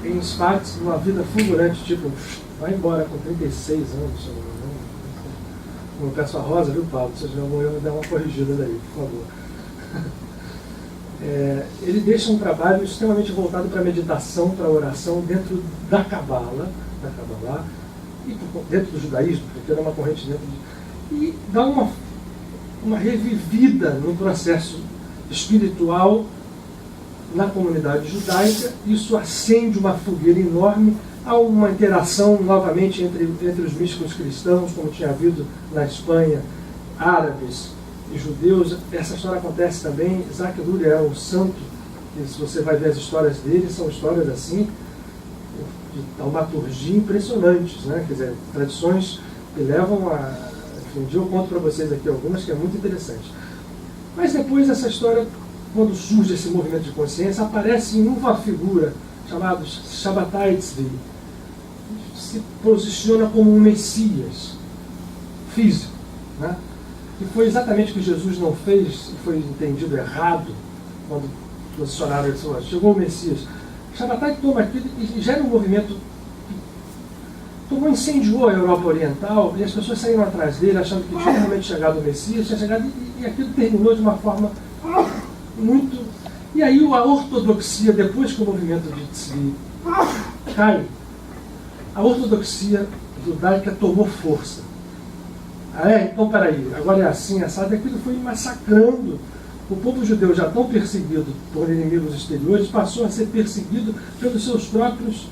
em Sfat, numa vida fulgurante, tipo, vai embora com 36 anos, se não me engano. Eu peço a Rosa, viu, Paulo? Se tiver algum erro, dá uma corrigida daí, por favor. Ele deixa um trabalho extremamente voltado para a meditação, para a oração, dentro da Kabbalah, e dentro do judaísmo, porque era uma corrente dentro e dá uma revivida no processo espiritual na comunidade judaica. Isso acende uma fogueira enorme. Há uma interação novamente entre os místicos cristãos, como tinha havido na Espanha, árabes e judeus. Essa história acontece também. Isaac Luria é um santo, e se você vai ver as histórias dele, são histórias assim, de taumaturgia impressionantes, né? Quer dizer, tradições que levam a... Enfim, um dia eu conto para vocês aqui algumas, que é muito interessante. Mas depois essa história, quando surge esse movimento de consciência, aparece em uma figura chamada Shabbatai Tzvi, se posiciona como um Messias físico, né? E foi exatamente o que Jesus não fez, e foi entendido errado quando posicionaram ele. Chegou o Messias. Shabbatai toma aquilo e gera um movimento que incendiou a Europa Oriental, e as pessoas saíram atrás dele achando que tinha realmente chegado o Messias, tinha chegado, e aquilo terminou de uma forma muito E aí a ortodoxia, depois que o movimento de Tzvi cai, a ortodoxia judaica tomou força. Então peraí, agora é assim, assado, aquilo foi massacrando. O povo judeu, já tão perseguido por inimigos exteriores, passou a ser perseguido pelos seus próprios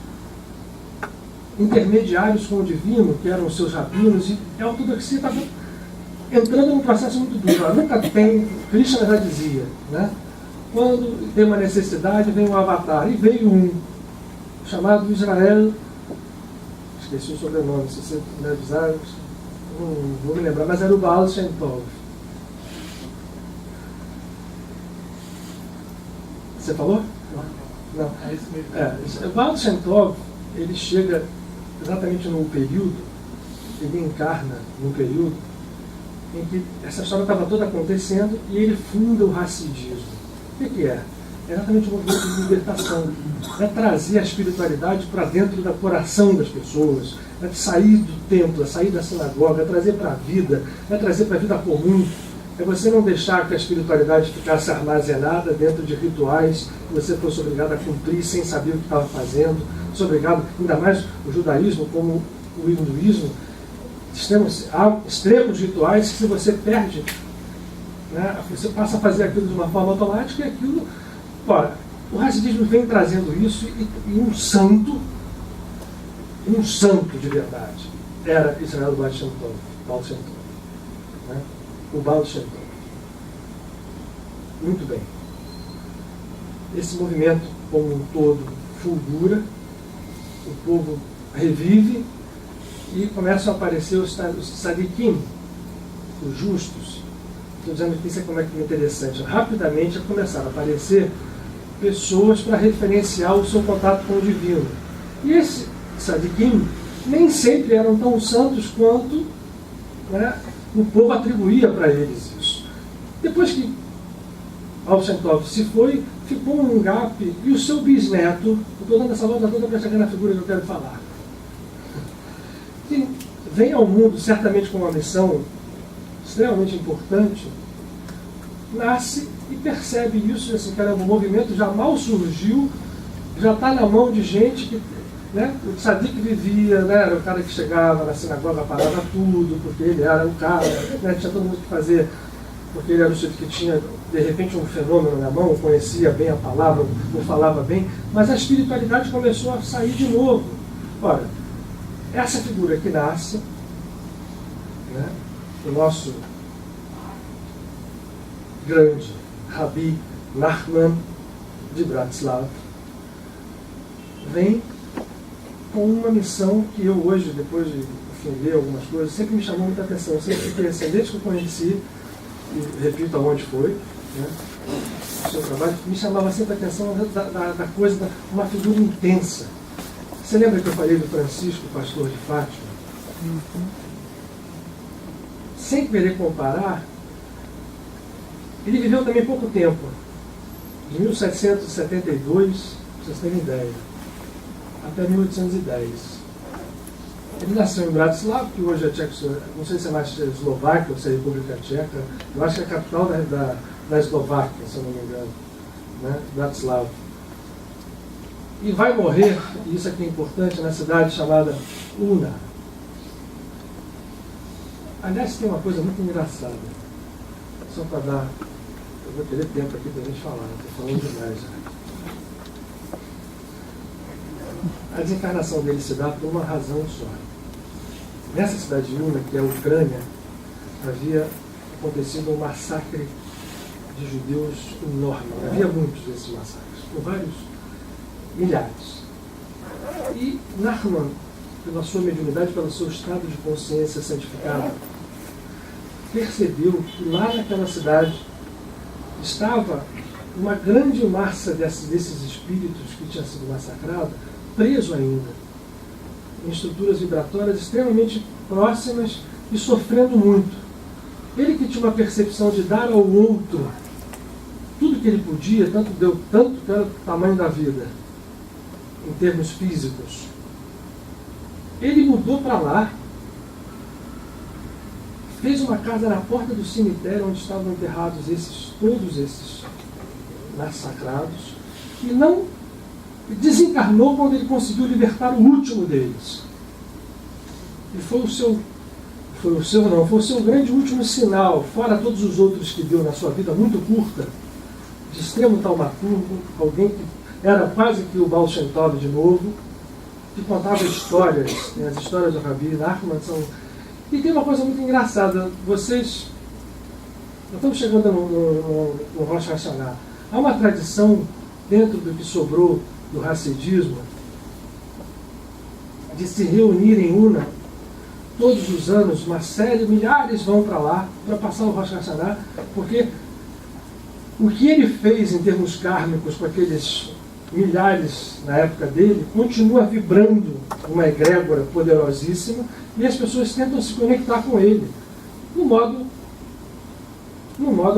intermediários com o divino, que eram os seus rabinos, e a ortodoxia estava entrando num processo muito duro. Ela nunca tem, Krishna já dizia, né? Quando tem uma necessidade, vem um avatar. E veio um chamado Israel, esqueci o sobrenome, se você me avisar, não vou me lembrar, mas era o Baal Shem Tov. Você falou? Não. É isso mesmo. O Baal Shem Tov, ele chega exatamente num período, ele encarna num período em que essa história estava toda acontecendo e ele funda o Hassidismo. O que é? É exatamente um movimento de libertação. É trazer a espiritualidade para dentro do coração das pessoas, é sair do templo, é sair da sinagoga, é trazer para a vida, é trazer para a vida comum. É você não deixar que a espiritualidade ficasse armazenada dentro de rituais que você fosse obrigado a cumprir sem saber o que estava fazendo. Você obrigado, ainda mais o judaísmo como o hinduísmo, há extremos rituais que se você perde, né, você passa a fazer aquilo de uma forma automática e aquilo... Ora, o Hassidismo vem trazendo isso e um santo de verdade era Israel Baal Shem Tov, né? O Baal Shem Tov. Muito bem. Esse movimento como um todo fulgura, o povo revive e começam a aparecer os tzadikim, os justos. Estou dizendo que isso é como é que é interessante. Rapidamente começaram a aparecer pessoas para referenciar o seu contato com o divino. E esse tzadikim nem sempre eram tão santos quanto, né, o povo atribuía para eles isso. Depois que Baal Shem Tov se foi, ficou um gap, e o seu bisneto, estou dando essa volta toda para chegar na figura que eu quero falar, que vem ao mundo certamente com uma missão extremamente importante, nasce e percebe isso, assim, caramba, o movimento já mal surgiu, já está na mão de gente que, né, o tzadik vivia, né, era o cara que chegava na sinagoga, parava tudo, porque ele era o cara, né, tinha todo mundo que fazer, porque ele era o sujeito que tinha, de repente, um fenômeno na mão, conhecia bem a palavra, não falava bem, mas a espiritualidade começou a sair de novo. Ora, essa figura que nasce, né, o nosso grande Rabi Nachman de Bratslav, vem com uma missão que eu hoje, depois de ler algumas coisas, sempre me chamou muita atenção. Eu sempre fiquei assim, desde que eu conheci, e repito aonde foi, né, o seu trabalho, me chamava sempre a atenção da coisa, uma figura intensa. Você lembra que eu falei do Francisco, pastor de Fátima? Sem querer comparar, ele viveu também pouco tempo, de 1772, pra vocês terem ideia, até 1810. Ele nasceu em Bratislava, que hoje é Tchecoslováquia, não sei se é mais Eslováquia ou se é República Tcheca, eu acho que é a capital da Eslováquia, se eu não me engano, né? Bratislava. E vai morrer, e isso aqui é importante, na cidade chamada Una. Aliás, tem uma coisa muito engraçada, só para dar, eu vou ter tempo aqui para a gente falar, estou falando demais já. A desencarnação dele se dá por uma razão só. Nessa cidade de Una, que é a Ucrânia, havia acontecido um massacre de judeus enorme. Havia muitos desses massacres, por vários milhares. E Nachman, pela sua mediunidade, pelo seu estado de consciência santificado, percebeu que lá naquela cidade estava uma grande massa desses espíritos que tinham sido massacrados, preso ainda, em estruturas vibratórias extremamente próximas e sofrendo muito. Ele que tinha uma percepção de dar ao outro tudo que ele podia, tanto deu tanto que era o tamanho da vida, em termos físicos. Ele mudou para lá, fez uma casa na porta do cemitério onde estavam enterrados todos esses massacrados, e não desencarnou quando ele conseguiu libertar o último deles. E foi o seu grande último sinal, fora todos os outros que deu na sua vida muito curta, de extremo taumaturgo, alguém que era quase que o Baal Shem Tov de novo, que contava histórias, né, as histórias do Rabi Nachman são... E tem uma coisa muito engraçada, nós estamos chegando no Rosh Hashanah, há uma tradição dentro do que sobrou do Hassidismo de se reunir em Una todos os anos, uma série, milhares vão para lá para passar o Rosh Hashanah, porque o que ele fez em termos kármicos com aqueles milhares na época dele continua vibrando uma egrégora poderosíssima e as pessoas tentam se conectar com ele no modo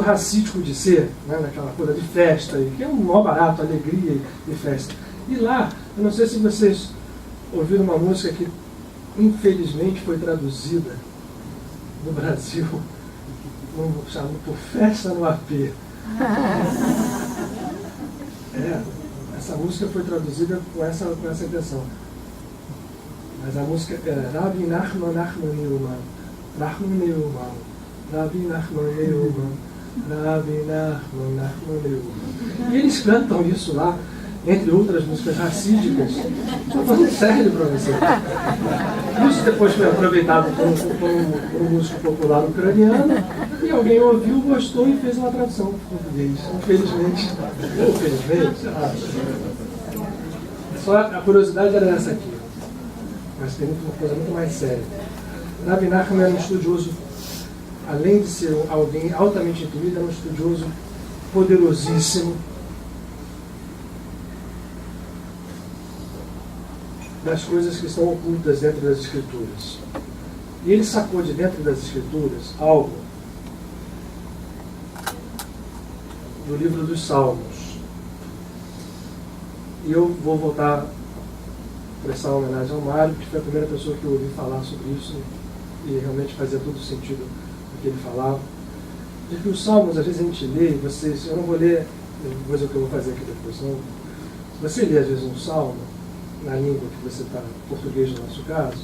racídico de ser, né, naquela coisa de festa, que é um maior barato, alegria e festa. E lá, eu não sei se vocês ouviram uma música que infelizmente foi traduzida no Brasil chamado por Festa no AP. Essa música foi traduzida com essa intenção. Mas a música era Rabbi Nachman Nachman Neumann, Nachman Neumann, Rabbi Nachman Neumann, Rabbi Nachman Nachman Neumann. E eles cantam isso lá, entre outras músicas racídicas. Estou falando sério para você. Isso depois foi aproveitado por um músico popular ucraniano e alguém ouviu, gostou e fez uma tradução para o português. Infelizmente. Só a curiosidade era essa aqui. Mas tem uma coisa muito mais séria. Rabbi Nachman era um estudioso, além de ser alguém altamente intuído, era um estudioso poderosíssimo das coisas que estão ocultas dentro das Escrituras. E ele sacou de dentro das Escrituras algo do livro dos Salmos. E eu vou voltar a prestar homenagem ao Mário, que foi a primeira pessoa que eu ouvi falar sobre isso, e realmente fazia todo sentido o que ele falava. De que os Salmos, às vezes a gente lê, eu não vou ler, depois é o que eu vou fazer aqui depois, senão, você lê às vezes um Salmo, na língua que você está, português no nosso caso,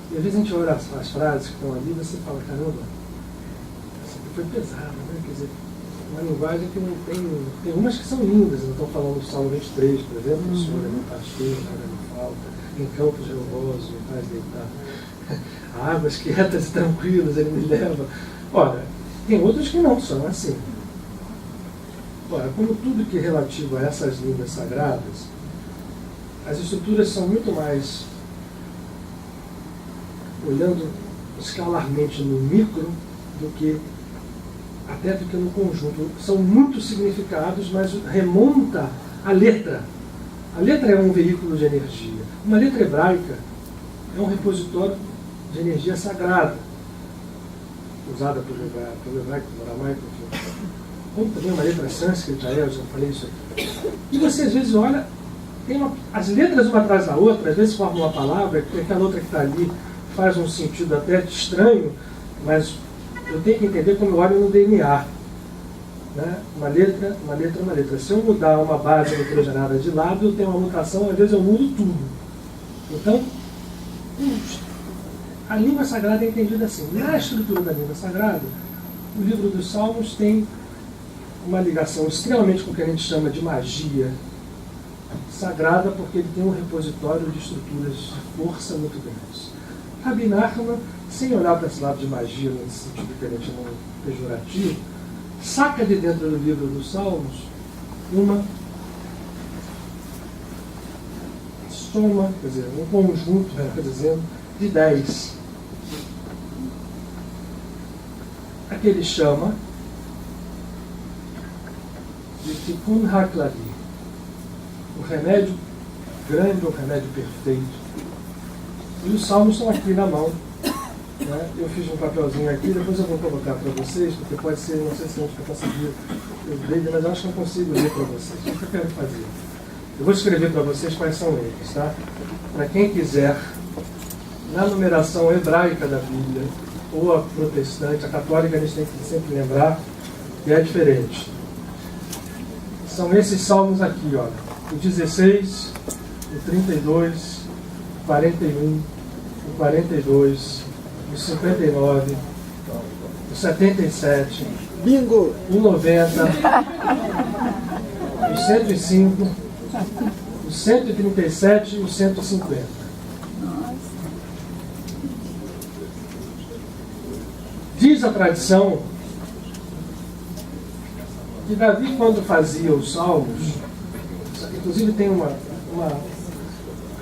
e às vezes a gente olha as frases que estão ali e você fala, caramba, isso aqui foi pesado, né? Quer dizer, uma linguagem que não tem umas que são lindas, não estão falando do Salmo 23, por exemplo, o Senhor é meu pastor, nada me falta, em campos relvosos me faz deitar, águas quietas e tranquilas ele me leva. Ora, tem outros que não são assim. Ora, como tudo que é relativo a essas línguas sagradas, as estruturas são muito mais, olhando escalarmente no micro, do que no conjunto. São muitos significados, mas remonta à letra. A letra é um veículo de energia. Uma letra hebraica é um repositório de energia sagrada, usada pelo hebraico, pelo aramaico, como também uma letra sânscrita, eu já falei isso aqui. E você às vezes olha, as letras uma atrás da outra, às vezes formam uma palavra, porque aquela outra que está ali faz um sentido até estranho, mas eu tenho que entender como eu olho no DNA. Né? Uma letra. Se eu mudar uma base nitrogenada de lado, eu tenho uma mutação, às vezes eu mudo tudo. Então, a língua sagrada é entendida assim. Na estrutura da língua sagrada, o livro dos Salmos tem uma ligação extremamente com o que a gente chama de magia sagrada, porque ele tem um repositório de estruturas de força muito grandes. Rabbi Nachman, sem olhar para esse lado de magia, nesse sentido que a gente não pejorativo, saca de dentro do livro dos Salmos uma soma, quer dizer, um conjunto, dizendo, de 10. A que ele chama de Tikkun HaKlali, o remédio grande, o remédio perfeito. E os salmos estão aqui na mão. Né? Eu fiz um papelzinho aqui, depois eu vou colocar para vocês, porque pode ser, não sei se eu vou conseguir ler, mas eu acho que eu consigo ler para vocês. O que eu quero fazer? Eu vou escrever para vocês quais são eles, tá? Para quem quiser, na numeração hebraica da Bíblia, ou a protestante, a católica, a gente tem que sempre lembrar que é diferente. são esses salmos aqui, olha. O 16, o 32, o 41, o 42, o 59, o 77, Bingo! o 90, o 105, o 137 e o 150. Diz a tradição que Davi, quando fazia os salmos, inclusive tem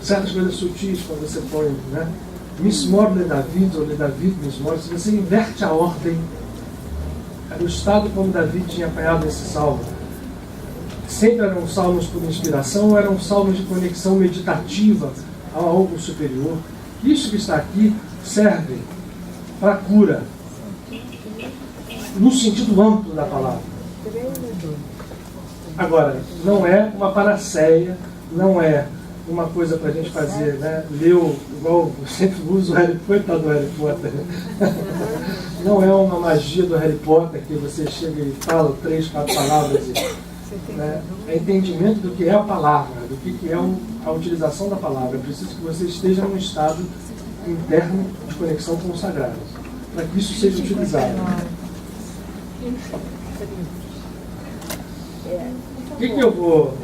certas coisas sutis quando você põe, né? Mismor le David, ou le David Mismor, se você inverte a ordem, era o estado como Davi tinha apanhado esse salmo. Sempre eram salmos por inspiração, ou eram salmos de conexão meditativa a algo superior. Isso que está aqui serve para a cura, no sentido amplo da palavra. Agora, não é uma panaceia, não é uma coisa para a gente fazer, né? Igual eu sempre uso o Harry Potter do Harry Potter. Não é uma magia do Harry Potter que você chega e fala 3, 4 palavras. Né? É entendimento do que é a palavra, do que é a utilização da palavra. É preciso que você esteja num estado interno de conexão com o sagrado, para que isso seja utilizado. O que eu vou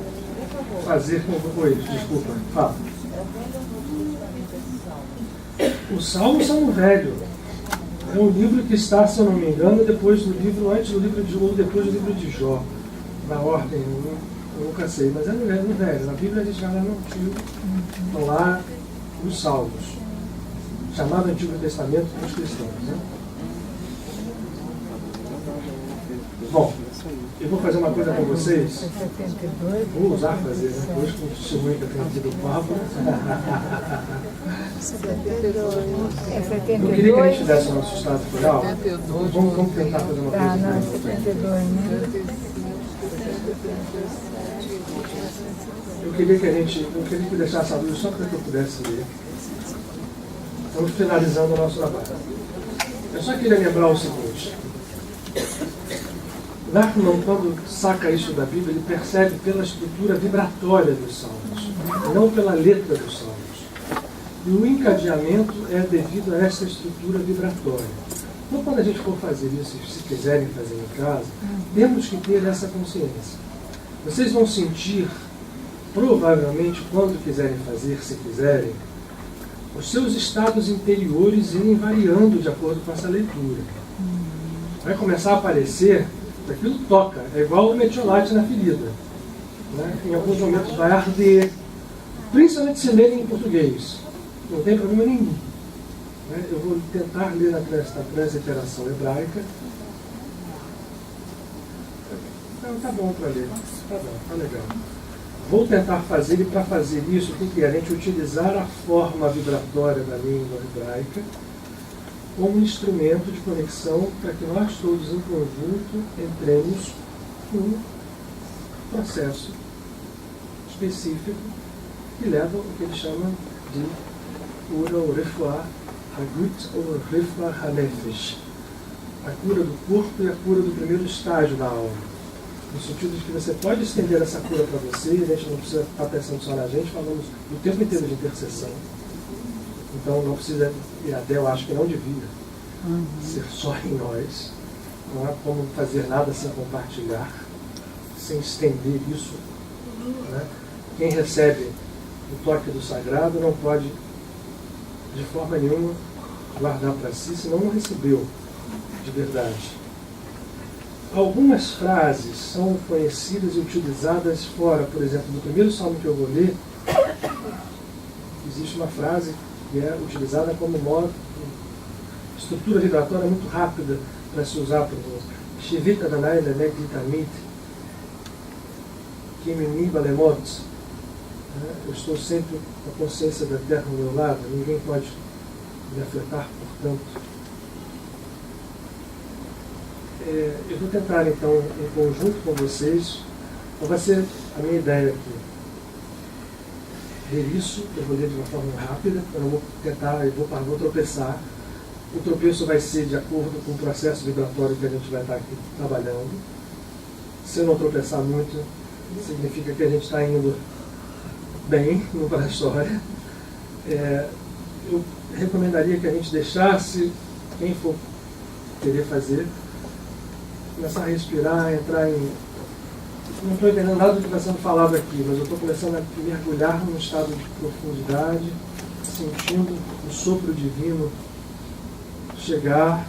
fazer com eles? Desculpa, fala. Os Salmos são um velho. É um livro que está, se eu não me engano, depois do livro, antes do livro de Jó, ou depois do livro de Jó. Na ordem, eu nunca sei, mas é um velho. Na Bíblia a gente já lá no Antigo, estão lá os Salmos, chamado Antigo Testamento para os cristãos. Né? Bom, eu vou fazer uma coisa com vocês. Vou usar fazer, né? Hoje com o testemunho que eu tenho aqui do Pablo. Eu queria que a gente desse o nosso estado final. Vamos tentar fazer uma coisa. Não, 72, né? Eu queria que deixasse a luz só para que eu pudesse ler. Estamos finalizando o nosso trabalho. Eu só queria lembrar o seguinte. Nachman, quando saca isso da Bíblia, ele percebe pela estrutura vibratória dos salmos, não pela letra dos salmos. E o encadeamento é devido a essa estrutura vibratória. Então, quando a gente for fazer isso, se quiserem fazer em casa, temos que ter essa consciência. Vocês vão sentir, provavelmente, quando quiserem fazer, se quiserem, os seus estados interiores irem variando de acordo com essa leitura. Vai começar a aparecer, aquilo toca, é igual o metiolate na ferida. Né? Em alguns momentos vai arder, principalmente se lerem em português. Não tem problema nenhum. Né? Eu vou tentar ler na transliteração hebraica. Então, tá bom para ler. Tá bom, tá legal. Vou tentar fazer, e para fazer isso, o que é? A gente utilizar a forma vibratória da língua hebraica como instrumento de conexão para que nós todos em conjunto entremos num processo específico que leva o que ele chama de cura ou refuah, hagut ou refuah hanefesh, a cura do corpo e a cura do primeiro estágio da alma. No sentido de que você pode estender essa cura para você, e a gente não precisa estar pensando só na gente, falamos o tempo inteiro de intercessão. Então não precisa, e até eu acho que não devia, ser só em nós. Não há como fazer nada sem compartilhar, sem estender isso. Né? Quem recebe o toque do sagrado não pode, de forma nenhuma, guardar para si, senão não recebeu de verdade. Algumas frases são conhecidas e utilizadas fora. Por exemplo, no primeiro salmo que eu vou ler, existe uma frase que é utilizada como modo, estrutura vibratória muito rápida para se usar para o Shivita Danai Lenek Ditamit, Kimini Balemot. Eu estou sempre com a consciência da terra ao meu lado, ninguém pode me afetar, portanto. Eu vou tentar, então, em conjunto com vocês, qual vai ser a minha ideia aqui. Ler isso, eu vou ler de uma forma rápida, eu não vou tentar, eu vou tropeçar. O tropeço vai ser de acordo com o processo vibratório que a gente vai estar aqui trabalhando. Se eu não tropeçar muito, significa que a gente está indo bem para a história. Eu recomendaria que a gente deixasse, quem for querer fazer, começar a respirar, entrar em... Não estou entendendo nada do que está sendo falado aqui, mas eu estou começando a mergulhar num estado de profundidade, sentindo o sopro divino chegar,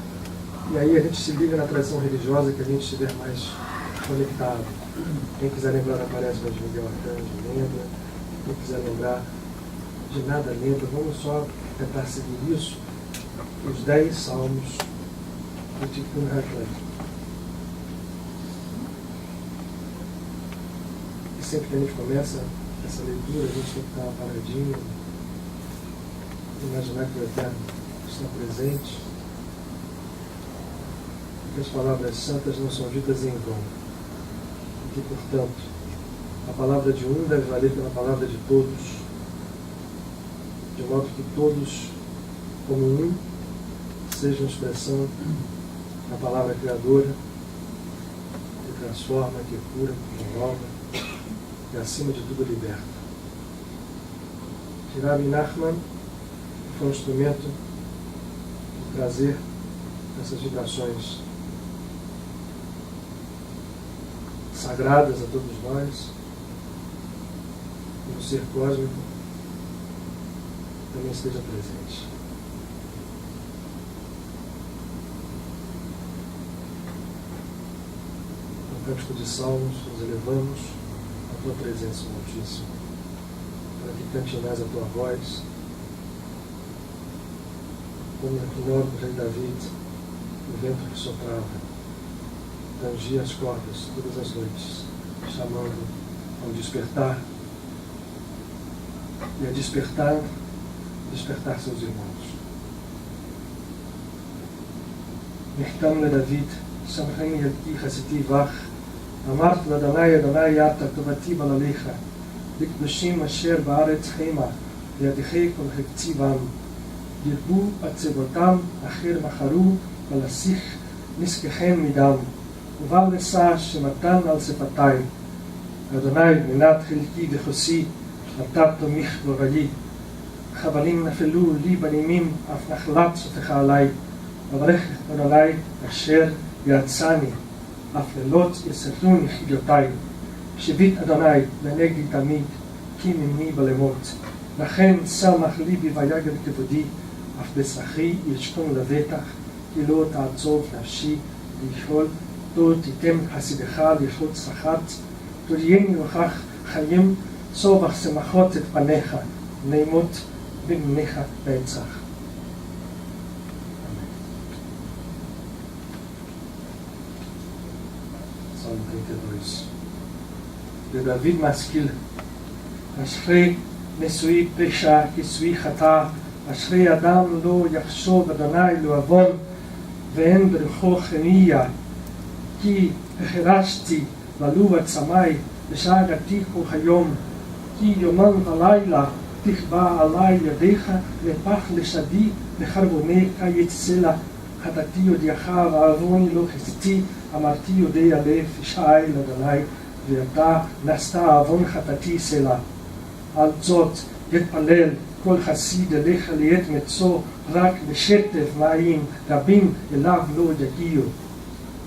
e aí a gente se liga na tradição religiosa que a gente estiver mais conectado. Quem quiser lembrar da Quaresma de Miguel Arcanjo, lembra. Quem quiser lembrar de nada, lembra. Vamos só tentar seguir isso. Os 10 salmos do Tikkun HaKlal. E sempre que a gente começa essa leitura, a gente tem que estar paradinho, imaginar que o Eterno está presente. Que as palavras santas não são ditas em vão. E que, portanto, a palavra de um deve valer pela palavra de todos, de modo que todos, como um, sejam expressão da palavra criadora, que transforma, que cura, que renova e, acima de tudo, liberta. Rabbi Nachman foi um instrumento de trazer essas vibrações sagradas a todos nós, e o ser cósmico também esteja presente. No Cântico de Salmos, nos elevamos à tua presença, Altíssimo, para que cante em nós a tua voz, como na quinor do rei David, o vento que soprava, tangia as cordas todas as noites, chamando ao despertar, e a despertar seus irmãos. Nechtam le David, Samcheni Yalki Chasiti Vach, Amart l'Adonai Adonai Ata Tovati Balalecha, Likdushim Asher Baaretz Chema, Yadechei Kol Hekti Bam, Yirbu Atzevotam Acher Macharu Balasich Niskechem Midam, Uval Nesa Shematan Al Sefatai, Adonai Minat Chilki Vechossi, Atat Tomich Vavali, חבלים נפלו לי בנימים, אף נחלת סופך עליי. אברך אדוני אשר יעצני, אף לילות יסתון יחידותיי. שביט אדוני לנגדי תמיד, כי ממני בלמות. לכן שמח ליבי ויגל כבודי, אף בשכרי ישכון לבטח, כי לא תעצוב נפשי ויכול, לא תיתן חסידך לחוץ סחת, תורייני וכך חיים, צובח שמחות את פניך, נעימות במניך נצח. Salmo 32. De David משכיל, אשרי נשואי פשע כסוי חטא, אשרי אדם לא יחשוב אדוני לא עוון, ואין ברוחו חניה, כי החרשתי ולו עצמי, בשעה רתיחו היום, כי יומם ולילה תכבה עלי ידיך, לפח לשדי, לחרבונך יצא חטאתי יודיעך, ועווני לא חסתי, אמרתי יודע לב, ישאי לאדוני, ואתה נשאת עוון חטאתי סלה. על זאת יתפלל כל חסיד אליך לעת מצוא, רק לשטף מים רבים אליו לא יגיעו.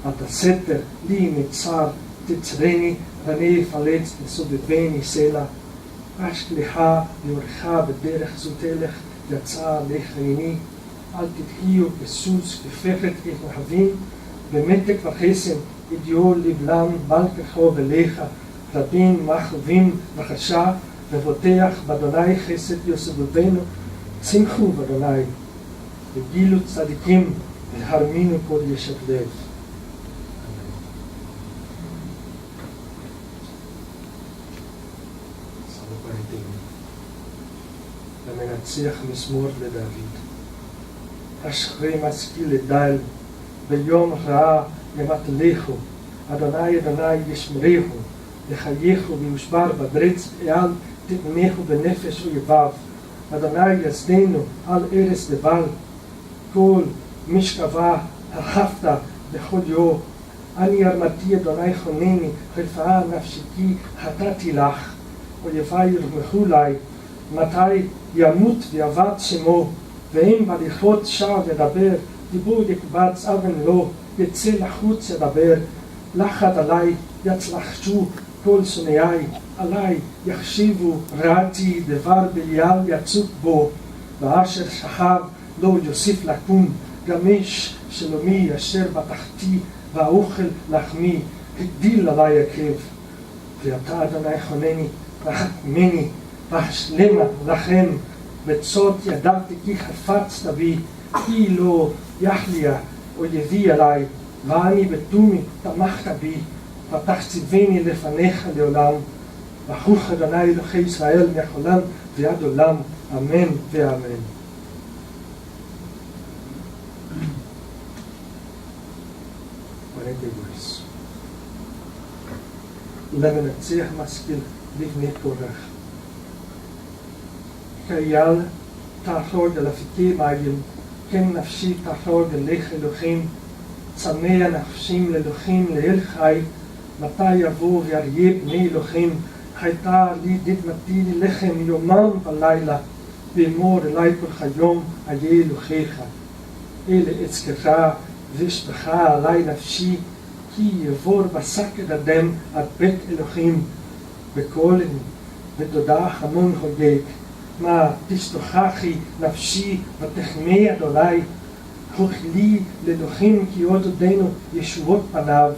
את הסתר לי נצר, תצרני, ואני אפלץ לסובבני סלע. אשכלך לאורך בדרך זו תלך, יצא לך עיני, אל תתהיו בסוס כפפת ככוכבים, במתק וחסן ידיעו לבלם בל כחוב אליך, רבים מחווים וחשה, ובוטח באדוני חסד יוסבותינו, שמחו באדוני, וגילו צדיקים והרמינו כל ישת לב. למנצח מזמור לדוד. אשרי משכיל לדל, ביום רעה ימתלכו, אדוני אדוני ישמרהו, לחייכו ויושבר בברץ אל תתמכו בנפש אויביו, אדוני יסדנו על ארץ לבל, כל משכבה הרחבת בכל יום, אני ארמתי אדוני חונני, רפאה נפשי כי חטאתי לך. אויביי ירמחו לי, מתי ימות ויאבד שמו, ואם בהליכות שווא ידבר, דיבור יקבץ אבן לו, יצא לחוץ ידבר, לחד עלי יצלחשו כל שונאי, עלי יחשיבו רעתי, דבר בליעל יצוק בו, ואשר שכב לא יוסיף לקום, גם איש שלומי אשר בתחתי, והאוכל לחמי, הגדיל עלי עקב. ואתה אדוני חונני, וחכמני, והשלמה לכם, בצות ידעתי כי חפצת בי, כי לא יחליה אויבי עלי, ואני בתומי תמכת בי, ותחציבני לפניך לעולם, ברוך אדוני אלוקי ישראל מעולם ועד עולם, אמן ואמן. למנצח משכיל לבני קורח. כאייל תחרוג על אפיקי מים, כן נפשי תחרוג אליך אלוהים, צמא נפשים לאלוהים לאל חי, מתי יבוא ויראה בני אלוהים, הייתה לי דמתי לחם יומם ולילה, ואמור אלי כל היום איה אלוהיך. אלה אצלך ואשתך עלי נפשי, כי יבור בסקד אדם עד בית אלוהים, בקולן ותודה המון הוגג. מה תשתוכחי נפשי ותחמי אדוני, הוכלי לאלוהים כי עוד עודנו ישועות פניו.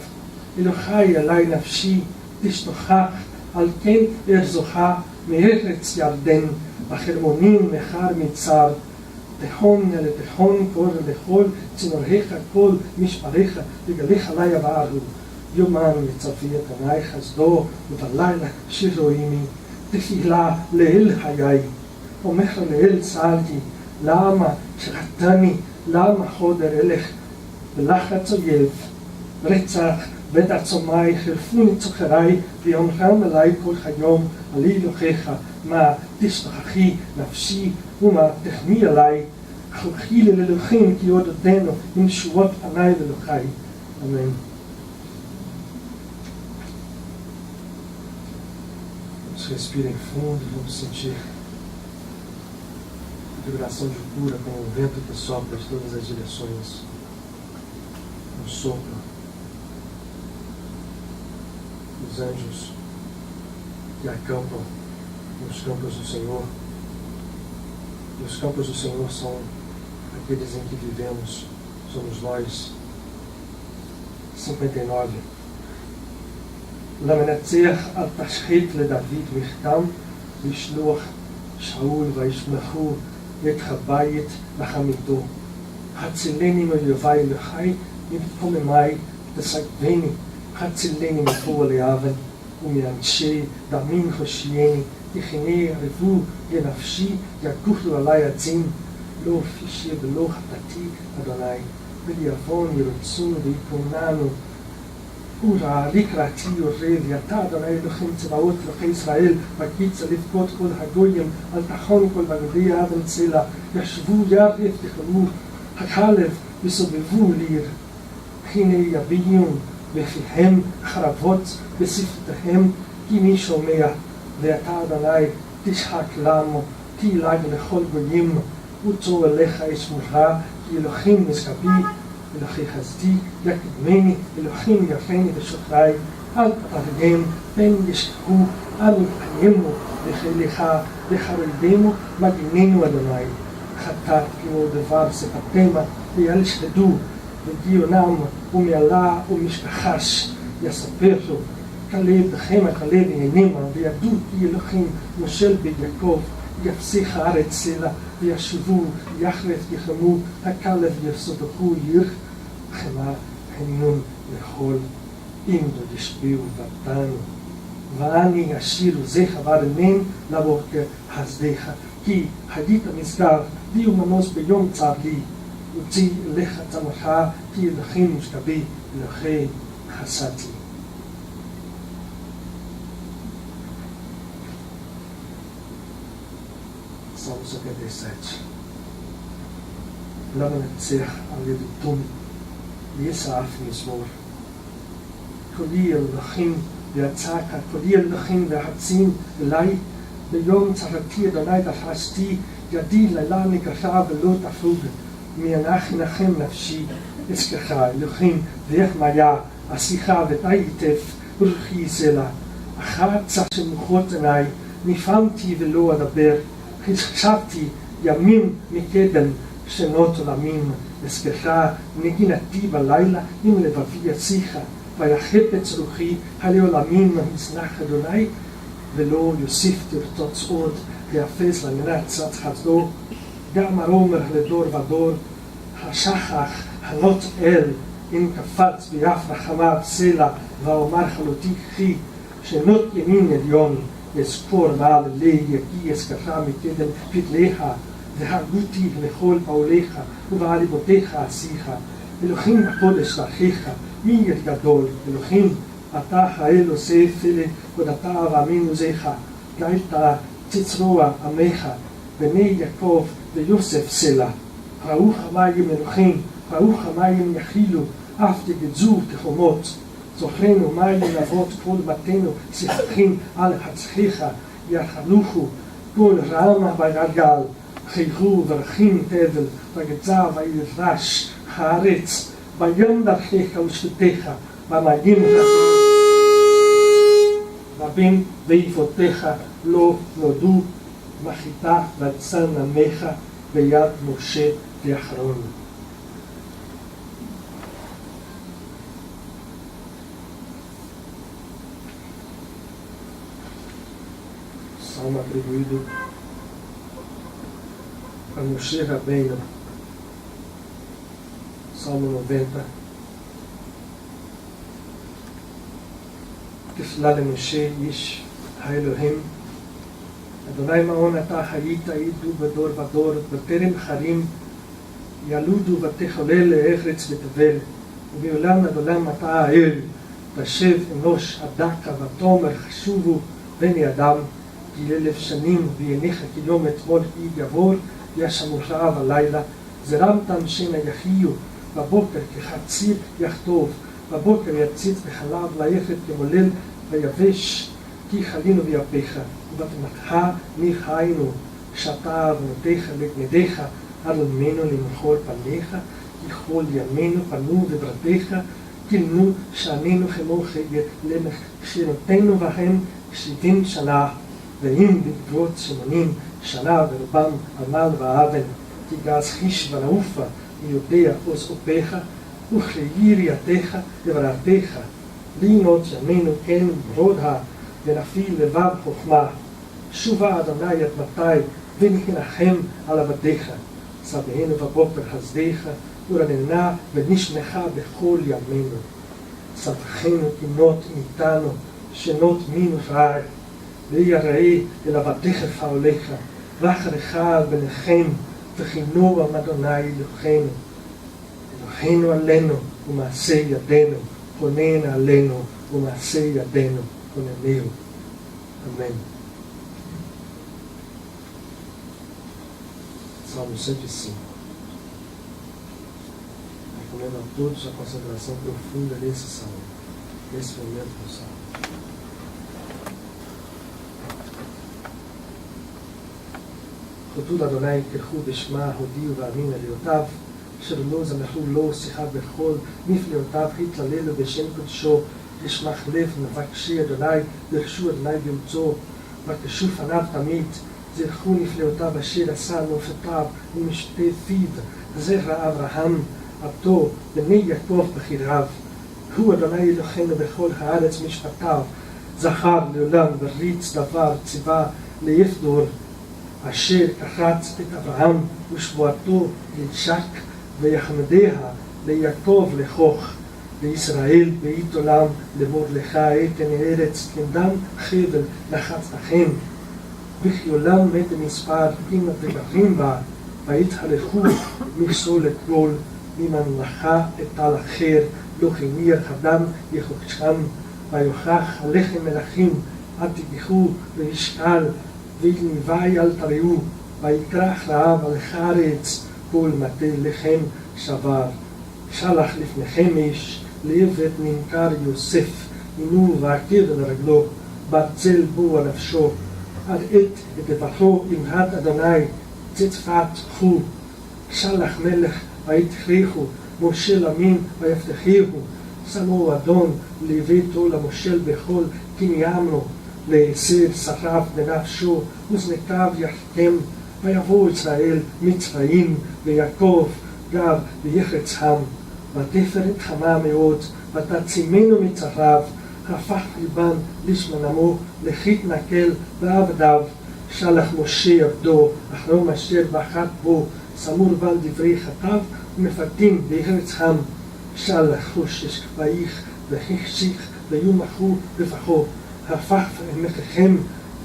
אלוהי עלי נפשי תשתוכח, על כן ארזוכה מארץ ירדן, בחרמונים מחר מצר. תהום לתהום קור לכל צינוריך כל משפריך וגליך עלי יבערו. יומן יצפי את עיני חסדו ובלילה שירו עימי. תפילה לאל חיי, אומר לאל צלתי, למה שחטני, למה חודר אלך בלחץ אויב, רצח בית עצומי חרפוני צוחרי ויאמרם אלי כל היום עלי אלוהיך, מה תשתוכחי נפשי ומה תחמי עלי, חוכי לאלוהים כי עוד עודנו עם שורות פניי ואלוהי, אמן. Respirem fundo e vamos sentir a vibração de cura com o vento que sopra de todas as direções. Um sopro dos anjos que acampam nos campos do Senhor. E os campos do Senhor são aqueles em que vivemos, somos nós. 59. למנצח אל תשחית לדוד מכתם, לשלוח שאול וישלחו את הבית לחמיתו. הצילני מאויבי אלוהי ממקוממי תסגבני, הצילני מפועל האוון ומאנשי דמים הושיעני, תכני ירבו לנפשי יגוחו עלי עצים, לא פישי ולא חטאתי אדוני, וליבון ירצון ויקוננו. Ura, לקראתי יורד, ואתה אדוני אלוהים צבאות אלוהי ישראל, בקיצה לבכות כל הגויים, אל תחון כל בגדי אבן צלע, ישבו יד יפתחו, הכלב וסובבו ליר. הנה יביעון בפיהם חרבות בשפתיהם, כי מי שומע, ואתה אדוני תשחק למו, כי אלי לכל גויים, וצור אליך אשמוך, כי אלוהים משכבי, אלוהי חסדי יקדמני, אלוהים יפני ושוכרי, אל תרגם פן ישכחו, אל יפנימו לחילך לחרדמו מגננו אדוני. חטאת כמו דבר שפתמה וישחדו ודיונם ומעלה ומשכחש יספרו. כלב דחמה כלב הענימה וידעו כי אלוהים מושל ביעקב, יפסיך הארץ סלע וישבו יחרף יחמו, הכלב יסודחו ירח חמה חנון לכל עמדו ישביעו ותנו. ואני אשיר זה חבר מן לבוקר חסדיך, כי היית משגב לי ומנוס ביום צר לי, וצי אליך צמך כי אלוהים משכבי אלוהי חסדתי. Salmo 57. למנצח על ידותום, יסעף מזמור. קולי אלוהים והצעקה, קולי אלוהים והצין אליי, ביום צרתי אדוני תפסתי, ידי לילה נגחה ולא תפוג, מיינך ינחם נפשי, אזכרך אלוהים והחמיה, השיחה ותהיטף, רוחי סלע. אחת שמוחות עיניי, נפעמתי ולא אדבר, חשבתי ימים מקדם שנות עולמים, אזכרך נגינתי בלילה עם לבבי ישיחה, ויחפץ רוחי הלעולמים יזנח אדוני, ולא יוסיף תרצוץ עוד, ויאפס לנצח חסדו, גם הרומר לדור ודור, השכח הנות אל, אם קפץ ביף רחמיו סלע, ואומר חלותי קחי, שנות ימין עליון, אזכור מעל לי יגיע אזכרך מקדם פתליך, והגותי לכל פעוליך, ובעליבותיך עשיך, אלוהים בקודש דרכיך, מי יד גדול, אלוהים, אתה האל עושה פלא, הודתה ואמין עוזיך, גאלת תצרוע עמך, בני יעקב ויוסף סלע. ראו חמיים אלוהים, ראו חמיים יכילו, אף תגדזו כחומות. זוכרנו מים אבות כל בתינו, שיחכים על הצחיך, יחלוכו כל רעמה בגלגל, חייכו ורחים תבל, וגצה וירש הארץ, ביום דרכיך ושפטיך, במדים רבים ויפותיך לא נודעו, מחיתה וצן עמך ביד משה ואחרון. Salmo atribuído a Moshe Rabbeinu, Salmo 90. תפלה למשה איש האלוהים, אדוני מעון אתה היית עידו בדור ודור, בטרם חרים ילודו ותחולל לארץ ותבל, ובעולם עד עולם אתה האל, תשב אנוש עדקה ותאמר חשובו בני אדם, כי 1000 שנים ויניך כיום אתמול יגבור, ישמוך בלילה, זרמתם שינה יחיו, בבוקר כחציר יכתוב, בבוקר יציץ בחלב ליכת כמולל ויבש, כי חלינו ביפיך, ובתמתך נחיינו, שתה אבנותיך לגנדיך, עד עולמנו למחול פניך, כי כל ימינו פנו וברתיך, כילנו שענינו כמו חגת, למכשירותינו בהם 70 שנה, ואם בקרות 80 שנה ורובם עמל ואבן, כי גז חיש ונעופה, יודע עוז אופיך, וכליריתך דברתך, לינות ימינו כן ברודה, ונפיל לבב חוכמה. שובה אדוני עד מתי, ונחם על עבדיך. צבענו בבוקר חסדיך, ורננה ונשמחה בכל ימינו. צווחנו תינות איתנו, שנות מין ופרעה, ויראה אל עבדיך פעוליך, ואחריך בניכם, וכינו עם אדוני אלוהינו. אלוהינו עלינו ומעשה ידינו, כונן עלינו ומעשה ידינו, כוננהו. Amém. Salmo 105. Recomendo a todos a concentração profunda nesse salmo, nesse momento do salmo. חוטו אדוני קרחו בשמה, הודיעו ואמין עליותיו, אשר לא זנחו לו שיחה בכל, נפלאותיו התללו בשם קודשו, ישמח לב מבקשי אדוני, דרשו אדוני באמצעו, בקשו פניו תמיד, זכרו נפלאותיו אשר עשה נופתיו ומשפטי פיו, זרע אברהם, עבדו, בני יעקב בחיריו. הוא אדוני אלוהינו בכל הארץ משפטיו, זכר לעולם וריץ דבר ציווה ליפדור, אשר קחץ את אברהם ושבועתו ליצחק ויחמדיה ליעקב לכוך, לישראל בית עולם למרדכי אתן ארץ כנדם חבל לחץ לכם, וכי עולם מת מספר אמא וגרים בה, ויתהלכו מכסו לכל, מממלכה את טל אחר, לא הניח אדם יחושם, ויוכח עליכם מלכים, עד תגיחו וישקל, ויניבי אל תראו, ויקרח רעב על הארץ, כל מטה לחם שבר. שלח לפניכם איש, לעבד נמכר יוסף, עינו והכיר לרגלו, ברצל בו על נפשו, עד את דברו אמרת אדוני, צדפת חו, שלח מלך ויתכריחו, מושל אמין ויבטחיהו, שמו אדון לביתו למושל בכל קניינו, לעשר שכב בנפשו, וזנקיו יחכם, ויבוא ישראל מצרים, ויעקב גר ויחרצם, ותפארת חמה מאוד, ותעצימנו מצריו, הפך ליבם לשמנמו, לחית נקל ועבדיו, שלח משה עבדו, אחרום אשר בחת בו, סמור בל דברי חטאו, ומפתים ויחרצם, שלח חושש ואיך וחשיך ויומחו בפחו, הפך מחכם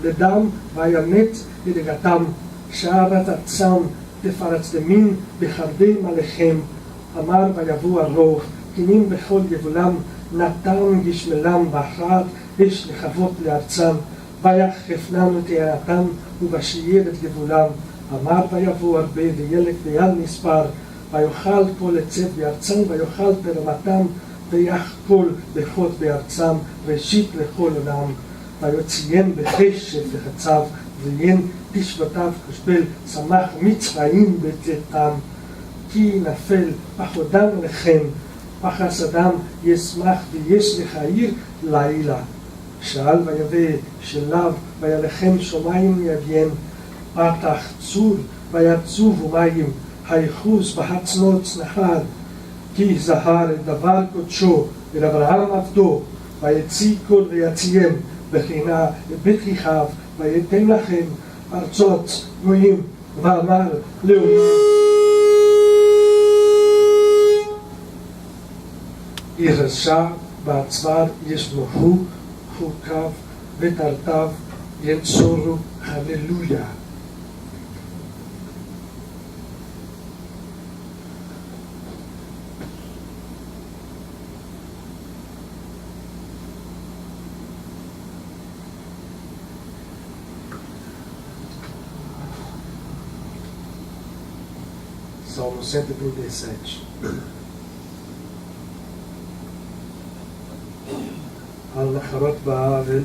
לדם וימת לדגתם, שערת ארצם תפרץ דמים בחרבים עליכם, אמר ויבוא הרוב, כנים בכל יבולם, נתן גשמלם בהכרעת אש לכבות לארצם, ויחפנם תארתם ובשייר את גבולם, אמר ויבוא הרבה וילק ויל מספר, ויאכל כל עצת בארצם ויאכל ברמתם, ויחקול לחוד בארצם, ראשית לכל עולם, ויוציין בחשב לחצב, ויין תשבתיו חשבל, שמח מצרים בצאתם, כי נפל פחודם לכם, פחסדם ישמח ויש לך עיר לילה. שאל ויבא שלב וילכם שומיים יביין, פתח צור ויצובו מים, היחוס בהצנוץ נחל, כי זהר את דבר קודשו אל אברהם עבדו, ויציא כל ויציים בחינה בית ריחב, ויתן לכם ארצות גויים, ואמר לאומים. ירשע בעצבר ישמחו חוקיו ותרתיו ינצורו, הללויה. Salmo 137. על נחרות באבל,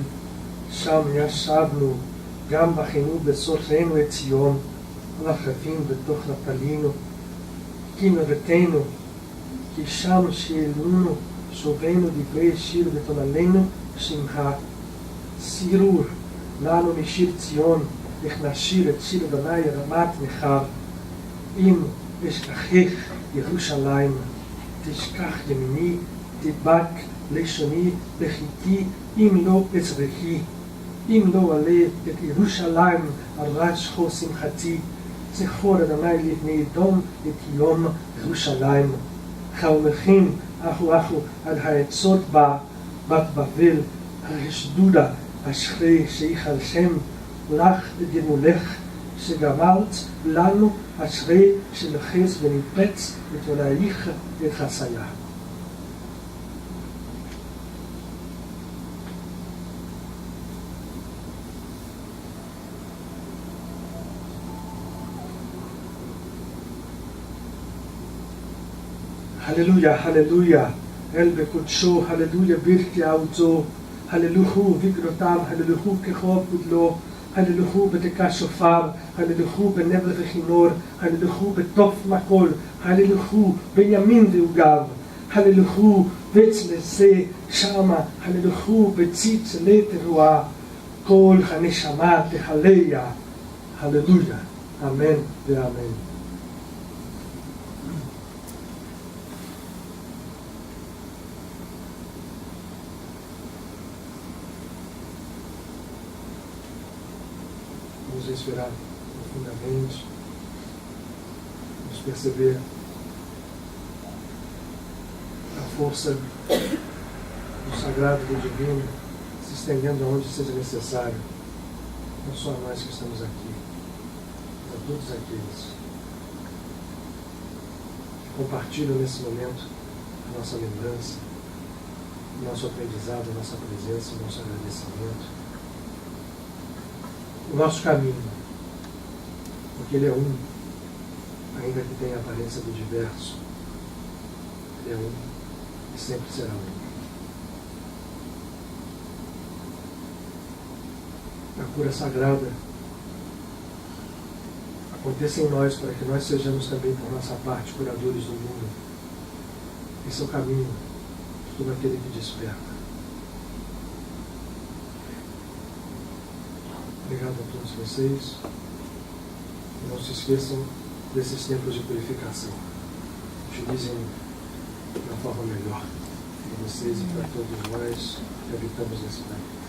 שם ישבנו, גם בכינו בסופנו את ציון, על החפים בתוך נפלינו, כי נראתנו, כי שם שאלונו, שובנו דברי שיר ותונלנו שמחה. סירור לנו משיר ציון, איך נשיר את שיר אדוני רמת נחר. אם אשכחך ירושלים, תשכח ימיני, תדבק לשוני בחיתי, אם לא אצרכי, אם לא עלה את ירושלים על ראש חור שמחתי, זכור אדוני לבני אדום את יום ירושלים. חלמכם אחו על העצות בה, בת בבל השדודה, אשרי שיחלכם לך וגמולך, שגמלת לנו אשרי שלחץ וניפץ ותולעיך את חסיה. הללויה, הללויה, אל בקודשו, הללויה ברכי עוזו, הללוהו בגרותיו, הללוהו ככוב גודלו, הללוהו בתקע שופר, הללוהו בנבל וכינור, הללוהו בתוף מקול, הללוהו בימין ועוגב, הללוהו בצלסה שמה, הללוהו בציץ לתרועה, כל הנשמה תהליה, הללויה, אמן ואמן. Vamos respirar profundamente, vamos perceber a força do sagrado, do divino, se estendendo aonde seja necessário, não só a nós que estamos aqui, mas a todos aqueles que compartilham nesse momento a nossa lembrança, o nosso aprendizado, a nossa presença, o nosso agradecimento, o nosso caminho, porque ele é um, ainda que tenha a aparência do diverso, ele é um e sempre será um. a cura sagrada aconteça em nós, para que nós sejamos também, por nossa parte, curadores do mundo. Esse é o caminho de todo aquele que desperta. Obrigado a todos vocês. E não se esqueçam desses tempos de purificação. Utilizem da forma melhor para vocês e para todos nós que habitamos nesse planeta.